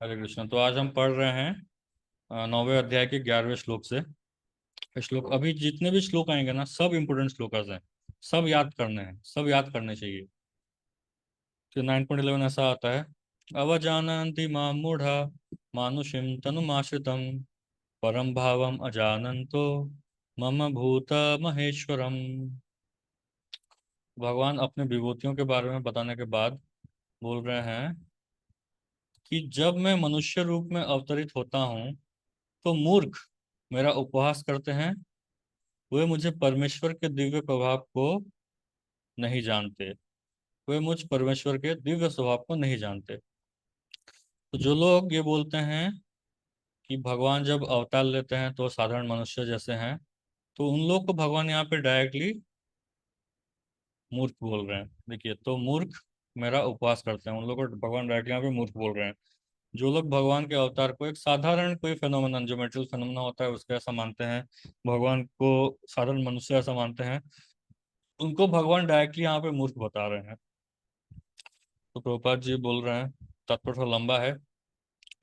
हरे कृष्ण। तो आज हम पढ़ रहे हैं 9वें अध्याय के 11वें श्लोक से। श्लोक अभी जितने भी श्लोक आएंगे ना, सब इंपोर्टेंट श्लोकस हैं। सब याद करने हैं, सब याद करने चाहिए। तो 9.11 ऐसा आता है। अवजानन्ति मां मूढ़ा मानुषिं तनुमाश्रितं परम भावम अजानन्तो मम भूत महेश्वरम। भगवान अपने विभूतियों के बारे में बताने के बाद बोल रहे हैं कि जब मैं मनुष्य रूप में अवतरित होता हूँ तो मूर्ख मेरा उपहास करते हैं। वे मुझे परमेश्वर के दिव्य प्रभाव को नहीं जानते। वे मुझ परमेश्वर के दिव्य स्वभाव को नहीं जानते। तो जो लोग ये बोलते हैं कि भगवान जब अवतार लेते हैं तो साधारण मनुष्य जैसे हैं, तो उन लोग को भगवान यहाँ पे डायरेक्टली मूर्ख बोल रहे हैं। देखिए, तो मूर्ख मेरा उपवास करते हैं, उन लोगों को भगवान डायरेक्टली यहाँ पे मूर्ख बोल रहे हैं। जो लोग भगवान के अवतार को एक साधारण कोई फेनोमेनन, जो मेटेरियल फेनोमेना होता है, उसके ऐसा मानते हैं, भगवान को साधारण मनुष्य ऐसा मानते हैं, उनको भगवान डायरेक्टली यहाँ पे मूर्ख बता रहे हैं। तो प्रभुपाद जी बोल रहे हैं, तात्पर्य थोड़ा लंबा है,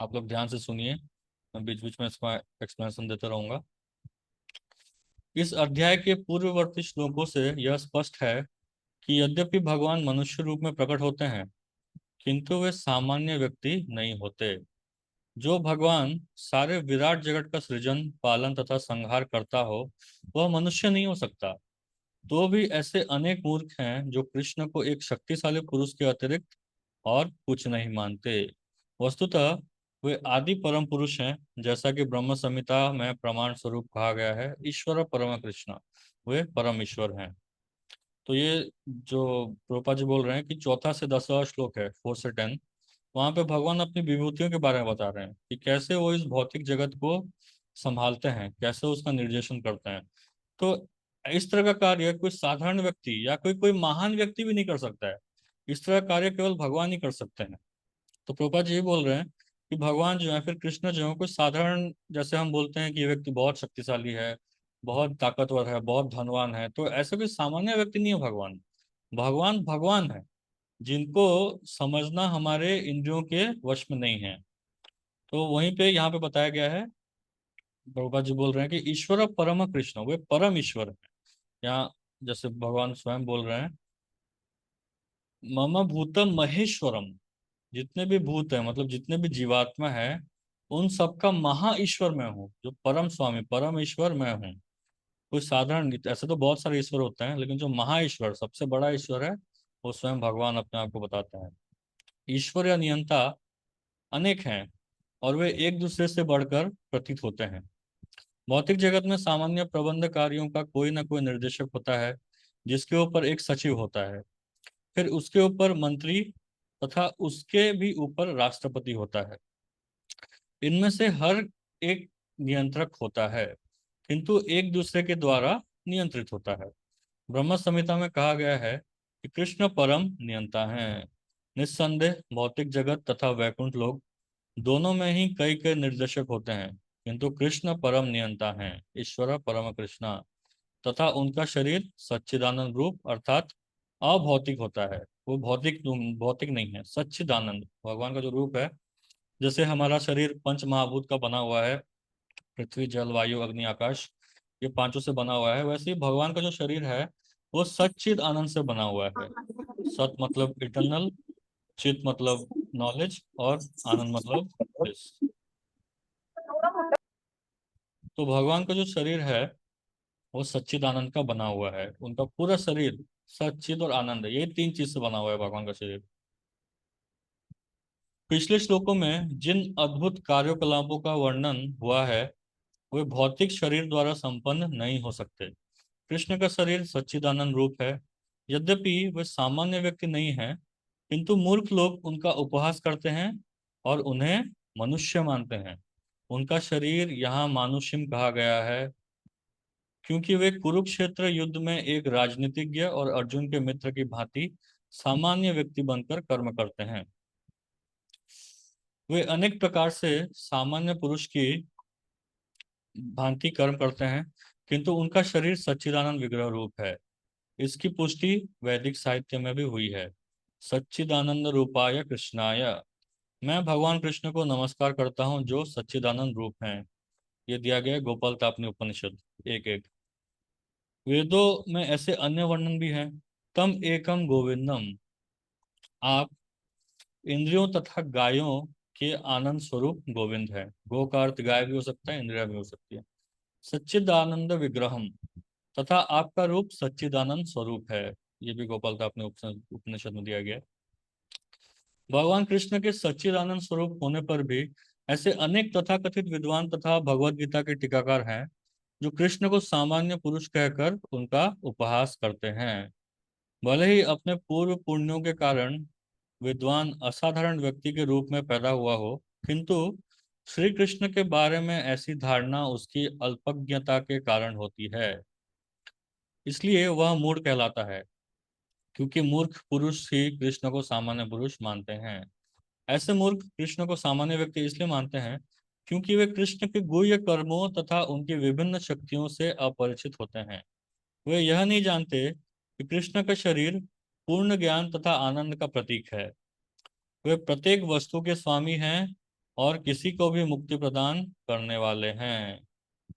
आप लोग ध्यान से सुनिए, मैं बीच बीच में इसका एक्सप्लेनेशन देता रहूंगा। इस अध्याय के पूर्ववर्ती श्लोकों से यह स्पष्ट है कि यद्यपि भगवान मनुष्य रूप में प्रकट होते हैं, किंतु वे सामान्य व्यक्ति नहीं होते। जो भगवान सारे विराट जगत का सृजन, पालन तथा संहार करता हो, वह मनुष्य नहीं हो सकता। तो भी ऐसे अनेक मूर्ख हैं जो कृष्ण को एक शक्तिशाली पुरुष के अतिरिक्त और कुछ नहीं मानते। वस्तुतः वे आदि परम पुरुष हैं, जैसा कि ब्रह्म संहिता में प्रमाण स्वरूप कहा गया है, ईश्वर परम कृष्ण, वे परम ईश्वर हैं। तो ये जो प्रोपा जी बोल रहे हैं कि चौथा से 10वां श्लोक है, 4 से 10, वहां पे भगवान अपनी विभूतियों के बारे में बता रहे हैं कि कैसे वो इस भौतिक जगत को संभालते हैं, कैसे उसका निर्देशन करते हैं। तो इस तरह का कार्य कोई साधारण व्यक्ति या कोई कोई महान व्यक्ति भी नहीं कर सकता है। इस तरह का कार्य केवल भगवान ही कर सकते हैं। तो प्रभुपाद जी ये बोल रहे हैं कि भगवान जो है, फिर कृष्ण जो है, कोई साधारण, जैसे हम बोलते हैं कि ये व्यक्ति बहुत शक्तिशाली है, बहुत ताकतवर है, बहुत धनवान है, तो ऐसा कोई सामान्य व्यक्ति नहीं है भगवान। भगवान भगवान है, जिनको समझना हमारे इंद्रियों के वश में नहीं है। तो वहीं पे यहाँ पे बताया गया है, प्रभुपाद जी बोल रहे हैं कि ईश्वर परम कृष्ण, वे परम ईश्वर है। यहाँ जैसे भगवान स्वयं बोल रहे हैं, मम भूतम महेश्वरम, जितने भी भूत है, मतलब जितने भी जीवात्मा है, उन सबका महा ईश्वर मैं हूँ, जो परम स्वामी परम ईश्वर मैं हूँ। कोई साधारण नहीं, ऐसे तो बहुत सारे ईश्वर होते हैं, लेकिन जो महा ईश्वर, सबसे बड़ा ईश्वर है, वो स्वयं भगवान अपने आप को बताते हैं। ईश्वर या नियंता अनेक हैं, और वे एक दूसरे से बढ़कर प्रतीत होते हैं। भौतिक जगत में सामान्य प्रबंध कार्यों का कोई ना कोई निर्देशक होता है, जिसके ऊपर एक सचिव होता है, फिर उसके ऊपर मंत्री, तथा उसके भी ऊपर राष्ट्रपति होता है। इनमें से हर एक नियंत्रक होता है, किंतु एक दूसरे के द्वारा नियंत्रित होता है। ब्रह्म संहिता में कहा गया है कि कृष्ण परम नियंता हैं। निस्संदेह भौतिक जगत तथा वैकुंठ लोक दोनों में ही कई कई निर्देशक होते हैं, किंतु कृष्ण परम नियंता हैं, ईश्वर परम कृष्णा। तथा उनका शरीर सच्चिदानंद रूप अर्थात अभौतिक होता है। वो भौतिक भौतिक नहीं है, सच्चिदानंद भगवान का जो रूप है। जैसे हमारा शरीर पंच महाभूत का बना हुआ है, पृथ्वी जल वायु अग्नि आकाश, ये पांचों से बना हुआ है, वैसे ही भगवान का जो शरीर है वो सच्चिद आनंद से बना हुआ है। सत मतलब इटरनल, चित मतलब नॉलेज, और आनंद मतलब bliss। तो भगवान का जो शरीर है वो सच्चिद आनंद का बना हुआ है, उनका पूरा शरीर सच्चिद और आनंद है, ये तीन चीज से बना हुआ है भगवान का शरीर। पिछले श्लोकों में जिन अद्भुत कार्यकलापों का वर्णन हुआ है, वे भौतिक शरीर द्वारा संपन्न नहीं हो सकते। कृष्ण का शरीर सच्चिदानंद रूप है, यद्यपि वे सामान्य व्यक्ति नहीं हैं, किंतु मूर्ख लोग उनका उपहास करते हैं और उन्हें मनुष्य मानते हैं। उनका शरीर यहाँ मानुषिम कहा गया है, क्योंकि वे कुरुक्षेत्र युद्ध में एक राजनीतिज्ञ और अर्जुन के मित्र की भांति सामान्य व्यक्ति बनकर कर्म करते हैं। वे अनेक प्रकार से सामान्य पुरुष की भांति कर्म करते हैं, किंतु उनका शरीर सच्चिदानंद विग्रह रूप है। इसकी पुष्टि वैदिक साहित्य में भी हुई है। सच्चिदानंद रूपाय कृष्णाय मैं भगवान कृष्ण को नमस्कार करता हूँ जो सच्चिदानंद रूप हैं। ये दिया गया है गोपाल तापनी उपनिषद 1:1। वेदों में ऐसे अन्य वर्णन भी हैं। तम एकम गोविंदम। आप इंद्रियों तथा गायों के आनंद स्वरूप गोविंद है। गो का अर्थ गाय भी हो सकता है, इंद्रिया भी हो सकती है। सच्चिदानंद विग्रहम, तथा आपका रूप सच्चिदानंद स्वरूप है। ये भी गोपाल का अपने उपनिषद में दिया गया है। भगवान कृष्ण के सच्चिदानंद स्वरूप होने पर भी ऐसे अनेक तथाकथित विद्वान तथा भगवत गीता के टीकाकार हैं जो कृष्ण को सामान्य पुरुष कहकर उनका उपहास करते हैं। भले ही अपने पूर्व पुण्यों के कारण विद्वान असाधारण व्यक्ति के रूप में पैदा हुआ हो, किंतु श्री कृष्ण के बारे में ऐसी धारणा उसकी अल्पज्ञता के कारण होती है। इसलिए वह मूढ़ कहलाता है, क्योंकि मूर्ख पुरुष ही कृष्ण को सामान्य पुरुष मानते हैं। ऐसे मूर्ख कृष्ण को सामान्य व्यक्ति इसलिए मानते हैं क्योंकि वे कृष्ण के गुह्य कर्मों तथा उनकी विभिन्न शक्तियों से अपरिचित होते हैं। वे यह नहीं जानते कि कृष्ण का शरीर पूर्ण ज्ञान तथा आनंद का प्रतीक है। वे प्रत्येक वस्तु के स्वामी हैं और किसी को भी मुक्ति प्रदान करने वाले हैं।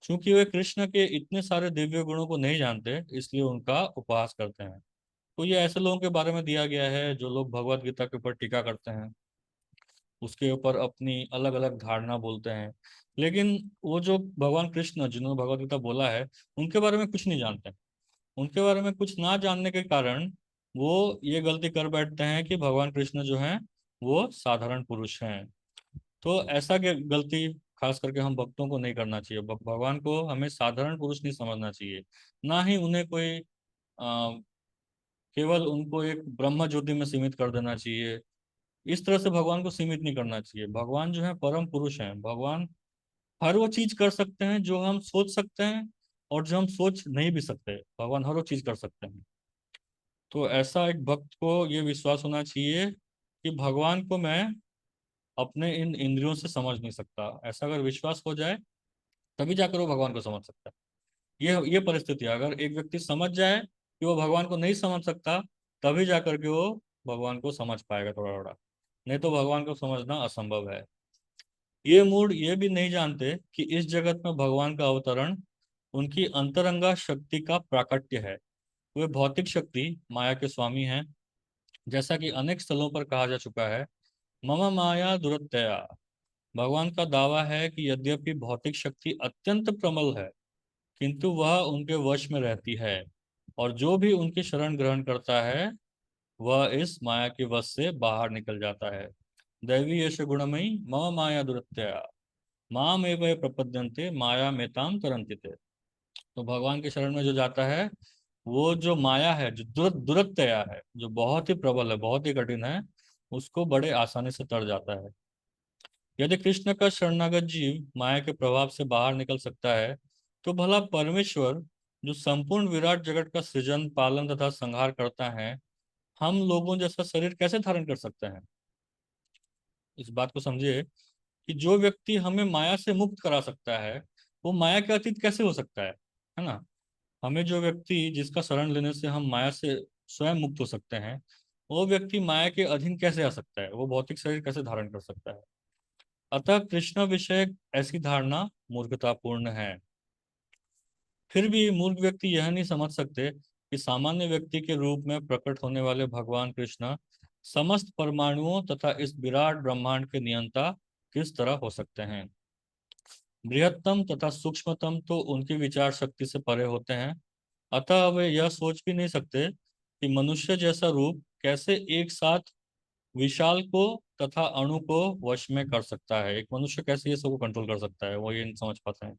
चूंकि वे कृष्ण के इतने सारे दिव्य गुणों को नहीं जानते, इसलिए उनका उपहास करते हैं। तो ये ऐसे लोगों के बारे में दिया गया है जो लोग भगवत गीता के ऊपर टीका करते हैं, उसके ऊपर अपनी अलग अलग धारणा बोलते हैं, लेकिन वो जो भगवान कृष्ण जिन्होंने भगवत गीता बोला है उनके बारे में कुछ नहीं जानते। उनके बारे में कुछ ना जानने के कारण वो ये गलती कर बैठते हैं कि भगवान कृष्ण जो हैं वो साधारण पुरुष हैं। तो ऐसा गलती खास करके हम भक्तों को नहीं करना चाहिए। भगवान को हमें साधारण पुरुष नहीं समझना चाहिए, ना ही उन्हें कोई केवल उनको एक ब्रह्म ज्योति में सीमित कर देना चाहिए। इस तरह से भगवान को सीमित नहीं करना चाहिए। भगवान जो है परम पुरुष हैं। भगवान हर वो चीज कर सकते हैं जो हम सोच सकते हैं, और जो हम सोच नहीं भी सकते भगवान हर वो चीज कर सकते हैं। तो ऐसा एक भक्त को ये विश्वास होना चाहिए कि भगवान को मैं अपने इन इंद्रियों से समझ नहीं सकता। ऐसा अगर विश्वास हो जाए तभी जाकर वो भगवान को समझ सकता है। ये परिस्थिति है। अगर एक व्यक्ति समझ जाए कि वो भगवान को नहीं समझ सकता, तभी जाकर के वो भगवान को समझ पाएगा थोड़ा थोड़ा। नहीं तो भगवान को समझना असंभव है। ये मूड ये भी नहीं जानते कि इस जगत में भगवान का अवतरण उनकी अंतरंगा शक्ति का प्राकट्य है। वे भौतिक शक्ति माया के स्वामी हैं। जैसा कि अनेक स्थलों पर कहा जा चुका है, मम माया दुरत्यया। भगवान का दावा है कि यद्यपि भौतिक शक्ति अत्यंत प्रबल है, किंतु वह उनके वश में रहती है, और जो भी उनकी शरण ग्रहण करता है वह इस माया के वश से बाहर निकल जाता है। दैवी यश गुणमयी मम माया दुरत्यया माम एव प्रपद्यन्ते माया मेताम तरन्ति ते। तो भगवान के शरण में जो जाता है, वो जो माया है, जो दुरत्यया है, जो बहुत ही प्रबल है, बहुत ही कठिन है, उसको बड़े आसानी से तर जाता है। यदि कृष्ण का शरणागत जीव माया के प्रभाव से बाहर निकल सकता है, तो भला परमेश्वर जो संपूर्ण विराट जगत का सृजन पालन तथा संहार करता है, हम लोगों जैसा शरीर कैसे धारण कर सकते हैं। इस बात को समझिए कि जो व्यक्ति हमें माया से मुक्त करा सकता है, वो माया के अतीत कैसे हो सकता है ना। हमें जो व्यक्ति जिसका शरण लेने से हम माया से स्वयं मुक्त हो सकते हैं, वो व्यक्ति माया के अधीन कैसे आ सकता है, वो भौतिक शरीर कैसे धारण कर सकता है। अतः कृष्ण विषय ऐसी धारणा मूर्खतापूर्ण है। फिर भी मूर्ख व्यक्ति यह नहीं समझ सकते कि सामान्य व्यक्ति के रूप में प्रकट होने वाले भगवान कृष्ण समस्त परमाणुओं तथा इस विराट ब्रह्मांड के नियंता किस तरह हो सकते हैं। बृहत्तम तथा सूक्ष्मतम तो उनकी विचार शक्ति से परे होते हैं। अतः वे यह सोच भी नहीं सकते कि मनुष्य जैसा रूप कैसे एक साथ विशाल को तथा अणु को वश में कर सकता है। एक मनुष्य कैसे ये सब कंट्रोल कर सकता है, वो ये नहीं समझ पाते हैं।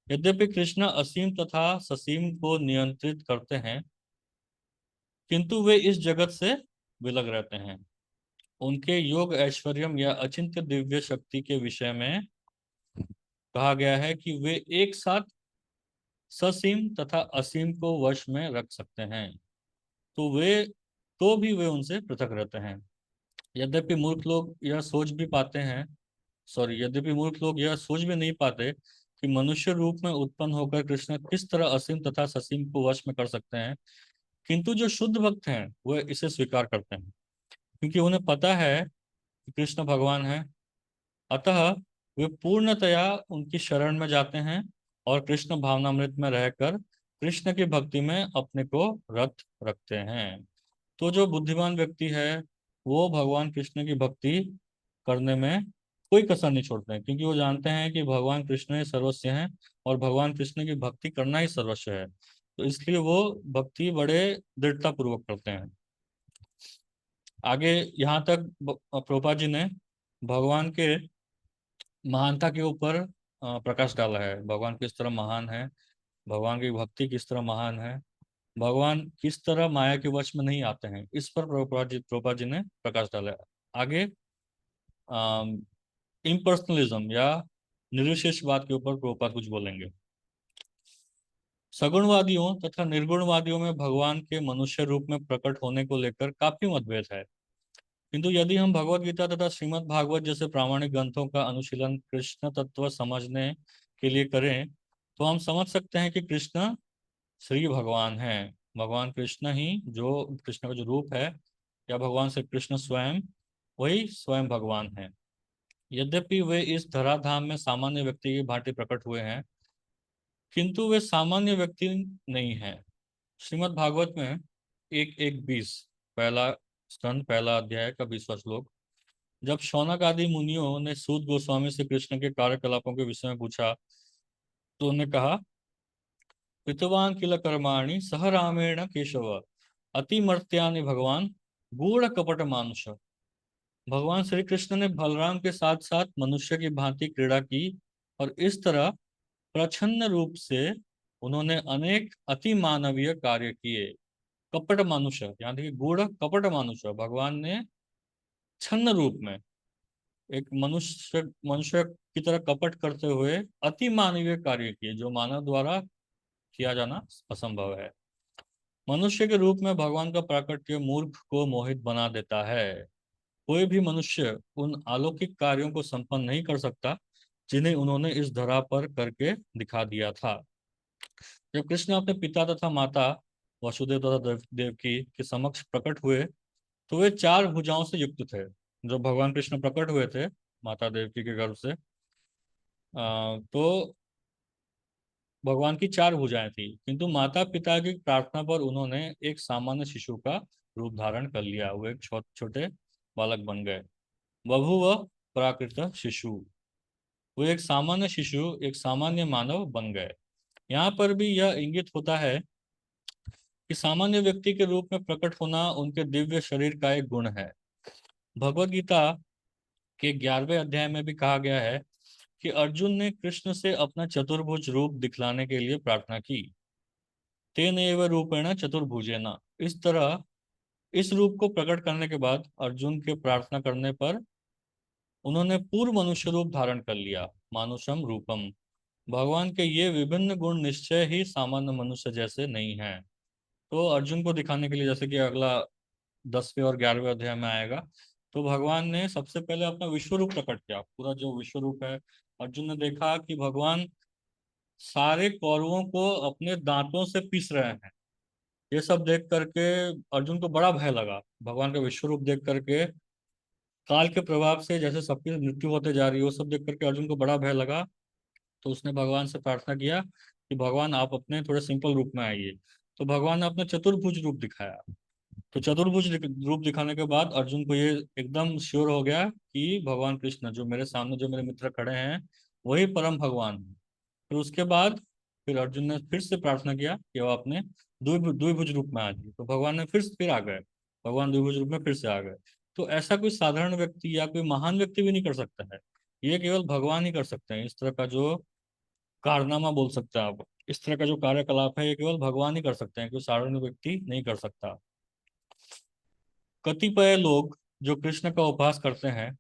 यद्यपि कृष्ण असीम तथा ससीम को नियंत्रित करते हैं, किंतु वे इस जगत से विलग रहते हैं। उनके योग ऐश्वर्यम या अचिंत्य दिव्य शक्ति के विषय में कहा गया है कि वे एक साथ ससीम तथा असीम को वश में रख सकते हैं। तो वे तो भी वे उनसे पृथक रहते हैं। यद्यपि मूर्ख लोग यह सोच भी पाते हैं यद्यपि मूर्ख लोग यह सोच भी नहीं पाते कि मनुष्य रूप में उत्पन्न होकर कृष्ण किस तरह असीम तथा ससीम को वश में कर सकते हैं, किंतु जो शुद्ध भक्त हैं वह इसे स्वीकार करते हैं, क्योंकि उन्हें पता है कि कृष्ण भगवान है, अतः वे पूर्णतया उनकी शरण में जाते हैं और कृष्ण भावनामृत में रहकर कृष्ण की भक्ति में अपने को रत रखते हैं। तो जो बुद्धिमान व्यक्ति है वो भगवान कृष्ण की भक्ति करने में कोई कसर नहीं छोड़ते हैं, क्योंकि वो जानते हैं कि भगवान कृष्ण ही सर्वस्व हैं और भगवान कृष्ण की भक्ति करना ही सर्वस्व है। तो इसलिए वो भक्ति बड़े दृढ़ता पूर्वक करते हैं। आगे यहाँ तक प्रभुपाद जी ने भगवान के महानता के ऊपर प्रकाश डाला है। भगवान किस तरह महान है, भगवान की भक्ति किस तरह महान है, भगवान किस तरह माया के वश में नहीं आते हैं, इस पर प्रभुपाद जी ने प्रकाश डाला है। आगे इम्पर्सनलिज्म या निर्विशेषवाद के ऊपर प्रभुपाद कुछ बोलेंगे। सगुणवादियों तथा निर्गुणवादियों में भगवान के मनुष्य रूप में प्रकट होने को लेकर काफी मतभेद है, किंतु यदि हम भगवत गीता तथा श्रीमद् भागवत जैसे प्रामाणिक ग्रंथों का अनुशीलन कृष्ण तत्व समझने के लिए करें तो हम समझ सकते हैं कि कृष्ण श्री भगवान है। भगवान कृष्ण ही, जो कृष्ण का जो रूप है, या भगवान श्री कृष्ण स्वयं, वही स्वयं भगवान है। यद्यपि वे इस धराधाम में सामान्य व्यक्ति की भांति प्रकट हुए हैं, किंतु वे सामान्य व्यक्ति नहीं है। श्रीमद् भागवत में 1:1:20 पहला स्कंद पहला अध्याय का 20वां श्लोक, जब शौनक आदि मुनियों ने सूत गोस्वामी से कृष्ण के कार्यकलापों के विषय में पूछा तो उन्होंने कहा, कृतवान किल कर्माणि सह रामेण केशव अतिमर्त्यानि भगवान गूढ़ कपट मानुष। भगवान श्री कृष्ण ने बलराम के साथ साथ मनुष्य की भांति क्रीड़ा की और इस तरह प्रच्छन्न रूप से उन्होंने अनेक अति मानवीय कार्य किए। कपट मनुष्य, यहाँ देखिए गूढ़ कपट मनुष्य, भगवान ने छन्न रूप में एक मनुष्य मनुष्य की तरह कपट करते हुए अति मानवीय कार्य किए जो मानव द्वारा किया जाना असंभव है। मनुष्य के रूप में भगवान का प्राकट्य मूर्ख को मोहित बना देता है। कोई भी मनुष्य उन अलौकिक कार्यों को संपन्न नहीं कर सकता जिन्हें उन्होंने इस धरा पर करके दिखा दिया था। जब कृष्ण अपने पिता तथा माता वसुदेव तथा देवकी के समक्ष प्रकट हुए तो वे चार भुजाओं से युक्त थे। जब भगवान कृष्ण प्रकट हुए थे माता देवकी के गर्भ से, तो भगवान की चार भुजाएं थी, किंतु माता पिता की प्रार्थना पर उन्होंने एक सामान्य शिशु का रूप धारण कर लिया। वो एक छोटे बालक बन गए। बभूव प्राकृत शिशु, वो एक सामान्य शिशु, एक सामान्य मानव बन गए। यहाँ पर भी यह इंगित होता है कि सामान्य व्यक्ति के रूप में प्रकट होना उनके दिव्य शरीर का एक गुण है। भगवत गीता के 11वें अध्याय में भी कहा गया है कि अर्जुन ने कृष्ण से अपना चतुर्भुज रूप दिखलाने के लिए प्रार्थना की। तेनैव रूपेण चतुर्भुजेन, इस तरह इस रूप को प्रकट करने के बाद अर्जुन के प्रार्थना करने पर उन्होंने पूर्व मनुष्य रूप धारण कर लिया, मानुषम रूपम। भगवान के ये विभिन्न गुण निश्चय ही सामान्य मनुष्य जैसे नहीं हैं। तो अर्जुन को दिखाने के लिए, जैसे कि अगला 10वें और 11वें अध्याय में आएगा, तो भगवान ने सबसे पहले अपना विश्व रूप प्रकट किया। पूरा जो विश्व रूप है, अर्जुन ने देखा कि भगवान सारे कौरवों को अपने दांतों से पीस रहे हैं। ये सब देख करके अर्जुन को बड़ा भय लगा। भगवान का विश्व रूप देख करके काल के प्रभाव से जैसे सबकी मृत्यु होते जा रही है, वो सब देख करके अर्जुन को बड़ा भय लगा। तो उसने भगवान से प्रार्थना किया कि भगवान आप अपने थोड़े सिंपल रूप में आइए। तो भगवान ने अपना चतुर्भुज रूप दिखाया। तो चतुर्भुज रूप दिखाने के बाद अर्जुन को ये एकदम श्योर हो गया कि भगवान कृष्ण जो मेरे सामने, जो मेरे मित्र खड़े हैं, वही परम भगवान है। फिर उसके बाद फिर अर्जुन ने फिर से प्रार्थना किया कि वो अपने द्विभुज रूप में आ जाए। तो भगवान ने फिर आ गए, भगवान द्विभुज रूप में फिर से आ गए। तो ऐसा कोई साधारण व्यक्ति या कोई महान व्यक्ति भी नहीं कर सकता है। ये केवल भगवान ही कर सकते हैं। इस तरह का जो कारनामा बोल सकते हैं आप, इस तरह का जो कार्यकलाप है, ये केवल भगवान ही कर सकते हैं, कोई साधारण व्यक्ति नहीं कर सकता। कतिपय लोग जो कृष्ण का उपहास करते हैं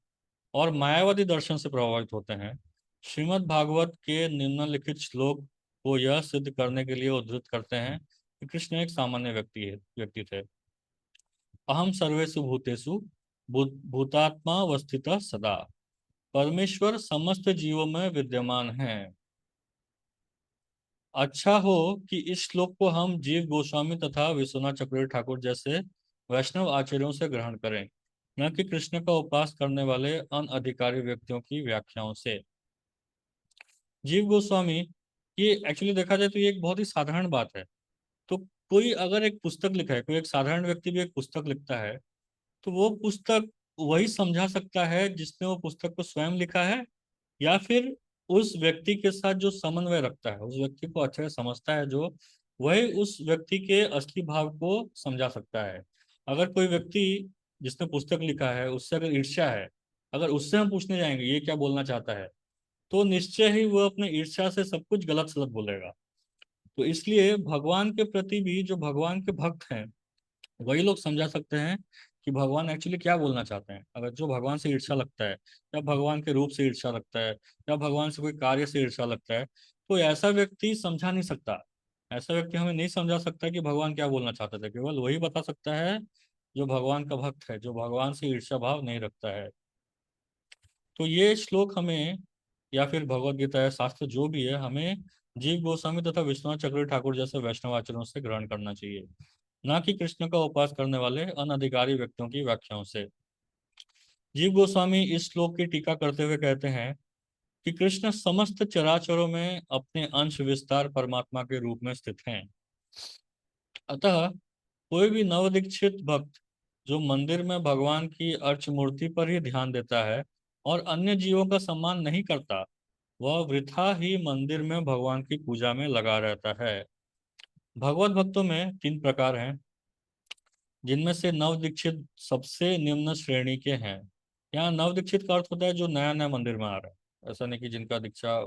और मायावादी दर्शन से प्रभावित होते हैं, श्रीमद् भागवत के निम्नलिखित श्लोक को यह सिद्ध करने के लिए उद्धृत करते हैं कि कृष्ण एक सामान्य व्यक्ति थे। अहम सर्वेषु भूतेषु भूतात्मा अवस्थित सदा, परमेश्वर समस्त जीवों में विद्यमान है। अच्छा हो कि इस श्लोक को हम जीव गोस्वामी तथा विश्वनाथ चक्रवर्ती ठाकुर जैसे वैष्णव आचार्यों से ग्रहण करें। न कि कृष्ण का उपवास करने वाले अनधिकारी व्यक्तियों की व्याख्याओं से। जीव गोस्वामी, ये एक्चुअली देखा जाए तो ये एक बहुत ही साधारण बात है। तो कोई अगर एक पुस्तक लिखा है, कोई एक साधारण व्यक्ति भी एक पुस्तक लिखता है, तो वो पुस्तक वही समझा सकता है जिसने वो पुस्तक को स्वयं लिखा है, या फिर उस व्यक्ति के साथ जो समन्वय रखता है, उस व्यक्ति को अच्छे से समझता है, जो वही उस व्यक्ति के असली भाव को समझा सकता है। अगर कोई व्यक्ति जिसने पुस्तक लिखा है उससे अगर ईर्ष्या है, अगर उससे हम पूछने जाएंगे ये क्या बोलना चाहता है, तो निश्चय ही वो अपने ईर्ष्या से सब कुछ गलत सलत बोलेगा। तो इसलिए भगवान के प्रति भी जो भगवान के भक्त हैं वही लोग समझा सकते हैं कि भगवान एक्चुअली क्या बोलना चाहते हैं। अगर जो भगवान से ईर्ष्या लगता है, या भगवान के रूप से ईर्ष्या लगता है, या भगवान से कोई कार्य से ईर्ष्या लगता है, तो ऐसा व्यक्ति समझा नहीं सकता। ऐसा व्यक्ति हमें नहीं समझा सकता कि भगवान क्या बोलना चाहते थे। केवल वही बता सकता है जो भगवान का भक्त है, जो भगवान से ईर्ष्या भाव नहीं रखता है। तो ये श्लोक हमें, या फिर भगवत गीता है, शास्त्र जो भी है, हमें जीव गोस्वामी तथा विश्वनाथ चक्रवर्ती ठाकुर जैसे वैष्णव आचरणों से ग्रहण करना चाहिए, न कि कृष्ण का उपास करने वाले अनधिकारी व्यक्तियों की व्याख्याओं से। जीव गोस्वामी इस श्लोक की टीका करते हुए कहते हैं कि कृष्ण समस्त चराचरों में अपने अंश विस्तार परमात्मा के रूप में स्थित हैं। अतः कोई भी नवदीक्षित भक्त जो मंदिर में भगवान की अर्च मूर्ति पर ही ध्यान देता है और अन्य जीवों का सम्मान नहीं करता, वह वृथा ही मंदिर में भगवान की पूजा में लगा रहता है। भगवत भक्तों में तीन प्रकार हैं, जिनमें से नवदीक्षित सबसे निम्न श्रेणी के हैं। यहाँ नवदीक्षित का अर्थ होता है जो नया नया मंदिर में आ रहा है। ऐसा नहीं कि जिनका दीक्षा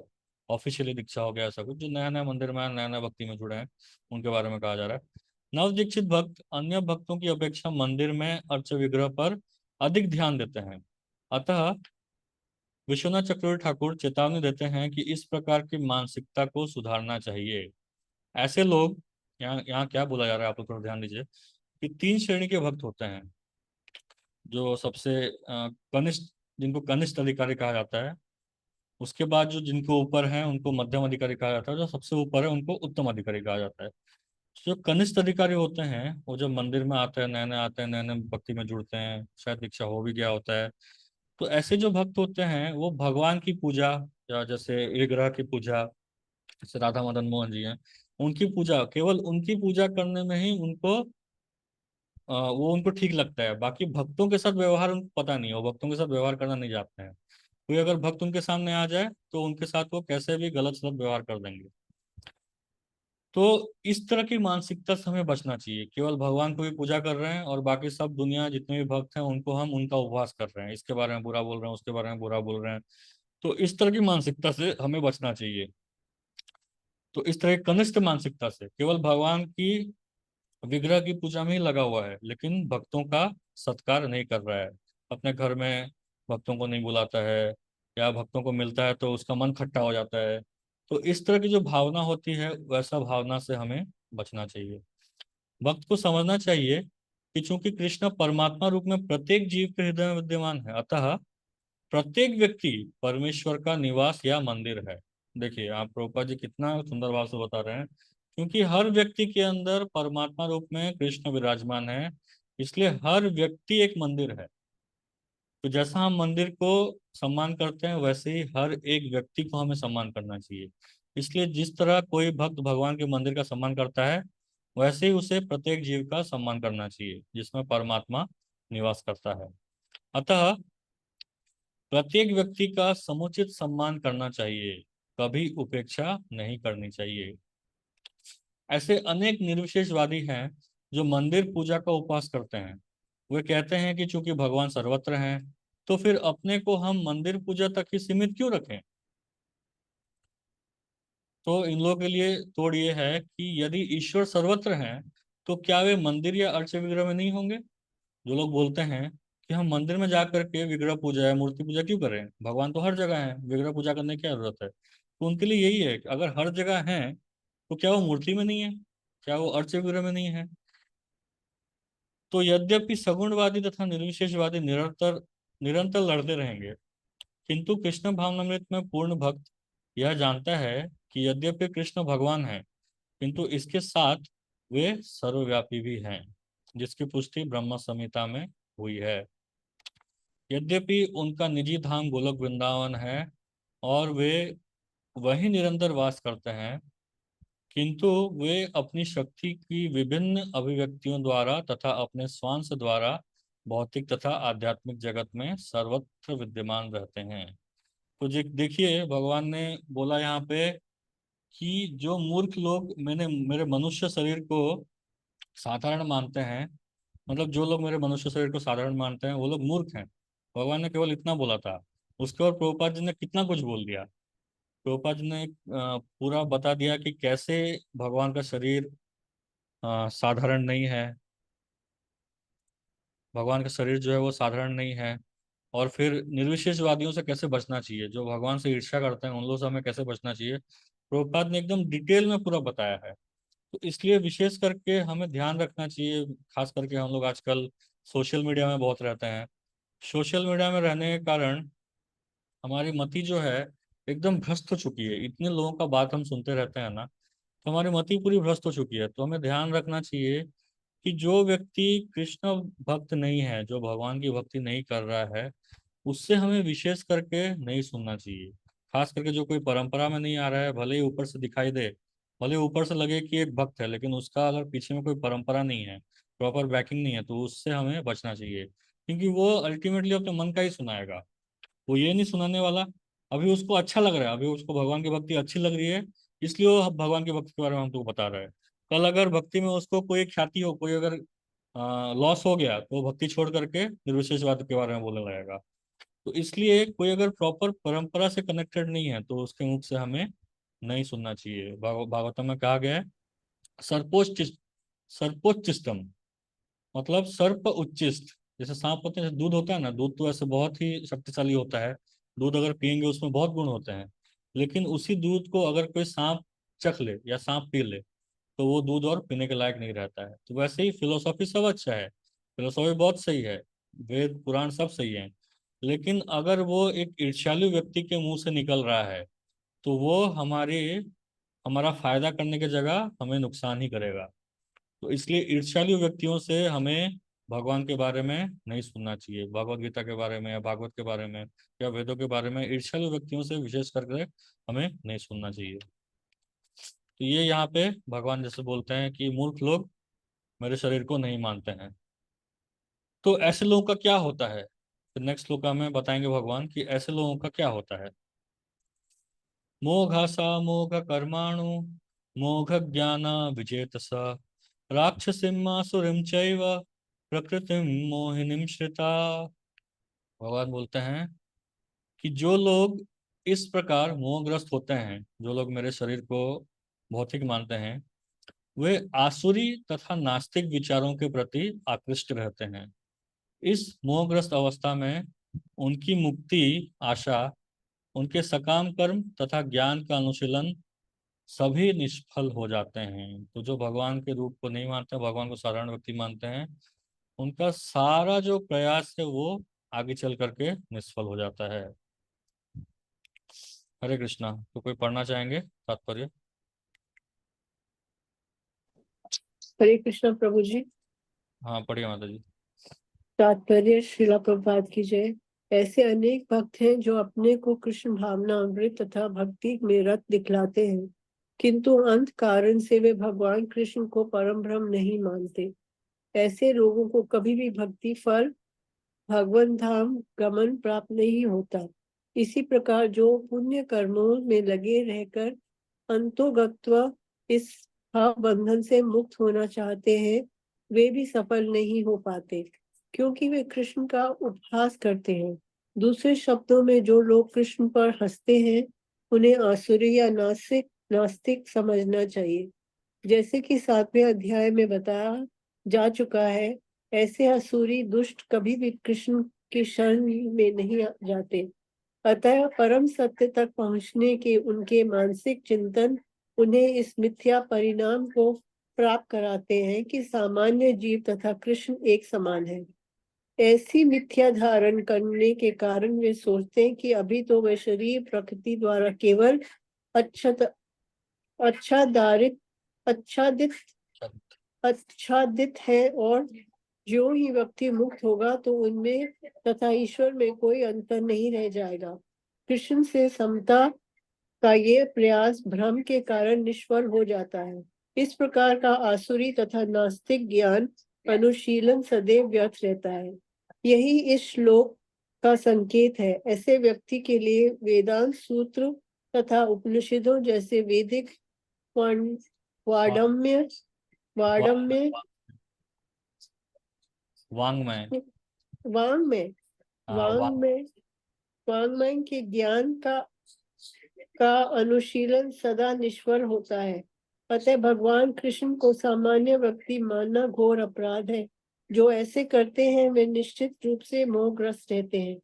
ऑफिशियली दीक्षा हो गया, ऐसा कुछ। जो नया नया मंदिर में आया, नया नया भक्ति में जुड़े हैं, उनके बारे में कहा जा रहा है। नवदीक्षित भक्त अन्य भक्तों की अपेक्षा मंदिर में अर्च विग्रह पर अधिक ध्यान देते हैं। अतः विश्वनाथ चक्रवर्ती ठाकुर चेतावनी देते हैं कि इस प्रकार की मानसिकता को सुधारना चाहिए। ऐसे लोग, यहाँ यहाँ क्या बोला जा रहा है आप लोग थोड़ा ध्यान दीजिए, कि तीन श्रेणी के भक्त होते हैं। जो सबसे कनिष्ठ, जिनको कनिष्ठ अधिकारी कहा जाता है, उसके बाद जो जिनको ऊपर है उनको मध्यम अधिकारी कहा जाता है, जो सबसे ऊपर है उनको उत्तम अधिकारी कहा जाता है। जो कनिष्ठ अधिकारी होते हैं वो जब मंदिर में आते हैं, नए नए आते हैं, नए नए भक्ति में जुड़ते हैं, शायद दीक्षा हो भी गया होता है, तो ऐसे जो भक्त होते हैं वो भगवान की पूजा, या जैसे विग्रह की पूजा, जैसे राधा मदन मोहन जी हैं, उनकी पूजा, केवल उनकी पूजा करने में ही उनको वो उनको ठीक लगता है। बाकी भक्तों के साथ व्यवहार उनको पता नहीं है, वो भक्तों के साथ व्यवहार करना नहीं जानते हैं। कोई अगर भक्त उनके सामने आ जाए तो उनके साथ वो कैसे भी गलत सलत व्यवहार कर देंगे। तो इस तरह की मानसिकता से हमें बचना चाहिए। केवल भगवान को भी पूजा कर रहे हैं और बाकी सब दुनिया जितने भी भक्त हैं उनको हम उनका उपवास कर रहे हैं, इसके बारे में बुरा बोल रहे हैं, उसके बारे में बुरा बोल रहे हैं। तो इस तरह की मानसिकता से हमें बचना चाहिए। तो इस तरह की कनिष्ठ मानसिकता से, केवल भगवान की विग्रह की पूजा में ही लगा हुआ है लेकिन भक्तों का सत्कार नहीं कर रहा है, अपने घर में भक्तों को नहीं बुलाता है, या भक्तों को मिलता है तो उसका मन खट्टा हो जाता है। तो इस तरह की जो भावना होती है, वैसा भावना से हमें बचना चाहिए। भक्त को समझना चाहिए कि चूंकि कृष्ण परमात्मा रूप में प्रत्येक जीव के हृदय में विद्यमान है, अतः प्रत्येक व्यक्ति परमेश्वर का निवास या मंदिर है। देखिए आप प्रभुपाद जी कितना सुंदर भाव से बता रहे हैं, क्योंकि हर व्यक्ति के अंदर परमात्मा रूप में कृष्ण विराजमान है, इसलिए हर व्यक्ति एक मंदिर है। तो जैसा हम मंदिर को सम्मान करते हैं, वैसे ही हर एक व्यक्ति को हमें सम्मान करना चाहिए। इसलिए जिस तरह कोई भक्त भगवान के मंदिर का सम्मान करता है, वैसे ही उसे प्रत्येक जीव का सम्मान करना चाहिए जिसमें परमात्मा निवास करता है। अतः प्रत्येक व्यक्ति का समुचित सम्मान करना चाहिए, कभी उपेक्षा नहीं करनी चाहिए। ऐसे अनेक निर्विशेषवादी हैं जो मंदिर पूजा का उपवास करते हैं। वे कहते हैं कि चूंकि भगवान सर्वत्र हैं, तो फिर अपने को हम मंदिर पूजा तक ही सीमित क्यों रखें। तो इन लोगों के लिए तोड़ ये है कि यदि ईश्वर सर्वत्र हैं, तो क्या वे मंदिर या अर्च विग्रह में नहीं होंगे। जो लोग बोलते हैं कि हम मंदिर में जा करके विग्रह पूजा या मूर्ति पूजा क्यों करें, भगवान तो हर जगह है, विग्रह पूजा करने की क्या जरूरत है। तो उनके लिए यही है कि अगर हर जगह है तो क्या वो मूर्ति में नहीं है, क्या वो अर्च विग्रह में नहीं है। तो यद्यपि सगुणवादी तथा निर्विशेषवादी निरंतर निरंतर लड़ते रहेंगे, किंतु कृष्ण भावनामृत में पूर्ण भक्त यह जानता है कि यद्यपि कृष्ण भगवान है, किंतु इसके साथ वे सर्वव्यापी भी हैं, जिसकी पुष्टि ब्रह्म संहिता में हुई है। यद्यपि उनका निजी धाम गोलोक वृंदावन है और वे वहीं निरंतर वास करते हैं, किंतु वे अपनी शक्ति की विभिन्न अभिव्यक्तियों द्वारा तथा अपने स्वांश द्वारा भौतिक तथा आध्यात्मिक जगत में सर्वत्र विद्यमान रहते हैं। तो देखिए, भगवान ने बोला यहाँ पे कि जो मूर्ख लोग मैंने मेरे मनुष्य शरीर को साधारण मानते हैं, मतलब जो लोग मेरे मनुष्य शरीर को साधारण मानते हैं वो लोग मूर्ख हैं। भगवान ने केवल इतना बोला था। उसके और प्रभुपाद जी ने कितना कुछ बोल दिया। प्रभुपाद जी ने पूरा बता दिया कि कैसे भगवान का शरीर साधारण नहीं है। भगवान का शरीर जो है वो साधारण नहीं है। और फिर निर्विशेषवादियों से कैसे बचना चाहिए, जो भगवान से ईर्ष्या करते हैं उन लोगों से हमें कैसे बचना चाहिए, प्रभुपाद ने एकदम डिटेल में पूरा बताया है। तो इसलिए विशेष करके हमें ध्यान रखना चाहिए। खास करके हम लोग आजकल सोशल मीडिया में बहुत रहते हैं। सोशल मीडिया में रहने के कारण हमारी मति जो है एकदम भ्रष्ट हो चुकी है। इतने लोगों का बात हम सुनते रहते हैं ना, तो हमारी मति पूरी भ्रष्ट हो चुकी है। तो हमें ध्यान रखना चाहिए कि जो व्यक्ति कृष्ण भक्त नहीं है, जो भगवान की भक्ति नहीं कर रहा है, उससे हमें विशेष करके नहीं सुनना चाहिए। खास करके जो कोई परंपरा में नहीं आ रहा है, भले ही ऊपर से दिखाई दे, भले ही ऊपर से लगे कि एक भक्त है, लेकिन उसका अगर पीछे में कोई परंपरा नहीं है, प्रॉपर बैकिंग नहीं है, तो उससे हमें बचना चाहिए। क्योंकि वो अल्टीमेटली अपने मन का ही सुनाएगा। वो ये नहीं सुनाने वाला। अभी उसको अच्छा लग रहा है, अभी उसको भगवान की भक्ति अच्छी लग रही है, इसलिए वो भगवान की भक्ति के बारे में हमको बता रहा है। कल अगर भक्ति में उसको कोई ख्याति हो, कोई अगर लॉस हो गया, तो वो भक्ति छोड़ करके निर्विशेषवाद के बारे में बोलने लगेगा। तो इसलिए कोई अगर प्रॉपर परंपरा से कनेक्टेड नहीं है, तो उसके मुख से हमें नहीं सुनना चाहिए। भागवतम में कहा गया है, सर्पोच्च सर्पोच्चिष्टम, मतलब सर्प उच्चिष्ट। जैसे सांप होते हैं, जैसे दूध होता है ना, दूध तो ऐसे बहुत ही शक्तिशाली होता है। दूध अगर पियेंगे उसमें बहुत गुण होते हैं। लेकिन उसी दूध को अगर कोई सांप चख ले या सांप पी ले, तो वो दूध और पीने के लायक नहीं रहता है। तो वैसे ही फिलोसॉफी सब अच्छा है, फिलोसॉफी बहुत सही है, वेद पुराण सब सही है। लेकिन अगर वो एक ईर्ष्यालु व्यक्ति के मुंह से निकल रहा है, तो वो हमारा फायदा करने की जगह हमें नुकसान ही करेगा। तो इसलिए ईर्ष्यालु व्यक्तियों से हमें भगवान के बारे में नहीं सुनना चाहिए। भगवत गीता के बारे में या भागवत के बारे में या वेदों के बारे में ईर्ष्यालु व्यक्तियों से विशेष करके हमें नहीं सुनना चाहिए। तो ये यहाँ पे भगवान जैसे बोलते हैं कि मूर्ख लोग मेरे शरीर को नहीं मानते हैं। तो ऐसे लोगों का क्या होता है, तो नेक्स्ट श्लोक में बताएंगे भगवान कि ऐसे लोगों का क्या होता है। मोघासा मोघ कर्माणु मोघ ज्ञान विजेतस राक्षसीम सुरीम चैव प्रकृतिम मोहिनीम श्रिता। भगवान बोलते हैं कि जो लोग इस प्रकार मोहग्रस्त होते हैं, जो लोग मेरे शरीर को भौतिक मानते हैं, वे आसुरी तथा नास्तिक विचारों के प्रति आकृष्ट रहते हैं। इस मोहग्रस्त अवस्था में उनकी मुक्ति आशा, उनके सकाम कर्म तथा ज्ञान का अनुशीलन सभी निष्फल हो जाते हैं। तो जो भगवान के रूप को नहीं मानते, भगवान को साधारण व्यक्ति मानते हैं, उनका सारा जो प्रयास है वो आगे चल करके निष्फल हो जाता है। हरे कृष्णा। तो कोई पढ़ना चाहेंगे तात्पर्य? हरे कृष्ण प्रभु जी। हाँ पढ़िए माता जी। तात्पर्य श्रीला प्रभुपाद की जय। ऐसे अनेक भक्त हैं जो अपने को कृष्ण भावना अमृत तथा भक्ति में रत दिखलाते हैं, किंतु अंत कारण से वे भगवान कृष्ण को परम ब्रह्म नहीं मानते। ऐसे लोगों को कभी भी भक्ति फल भगवान धाम गमन प्राप्त नहीं होता। इसी प्रकार जो पुण्य कर्मों में लगे रहकर अंतोगत्वा इस भाव बंधन से मुक्त होना चाहते हैं, वे भी सफल नहीं हो पाते, क्योंकि वे कृष्ण का उपहास करते हैं। दूसरे शब्दों में, जो लोग कृष्ण पर हंसते हैं, उन्हें आसुरी या नास्तिक समझना चाहिए। जैसे कि 7वें अध्याय में बताया जा चुका है, ऐसे असुरी दुष्ट कभी भी कृष्ण के शरण में नहीं जाते। अतः परम सत्य तक पहुंचने के उनके मानसिक चिंतन उन्हें इस मिथ्या परिणाम को प्राप्त कराते हैं कि सामान्य जीव तथा कृष्ण एक समान है। ऐसी मिथ्या धारण करने के कारण वे सोचते हैं कि अभी तो वे शरीर प्रकृति द्वारा केवल आच्छादित आच्छादित आच्छादित है और जो ही व्यक्ति मुक्त होगा तो उनमें तथा ईश्वर में कोई अंतर नहीं रह जाएगा। कृष्ण से समता का ये प्रयास भ्रम के कारण निष्फल हो जाता है। इस प्रकार का आसुरी तथा नास्तिक ज्ञान अनुशीलन सदैव व्यर्थ रहता है। यही इस श्लोक का संकेत है। ऐसे व्यक्ति के लिए वेदांत सूत्र तथा उपनिषदों जैसे वैदिक वाडम्य वाडम्य वांग्मय। वांग में हाँ, वांग में वांग्मय के ज्ञान का अनुशीलन सदा निष्फल होता है। अतः भगवान कृष्ण को सामान्य व्यक्ति मानना घोर अपराध है। जो ऐसे करते हैं वे निश्चित रूप से मोहग्रस्त रहते हैं,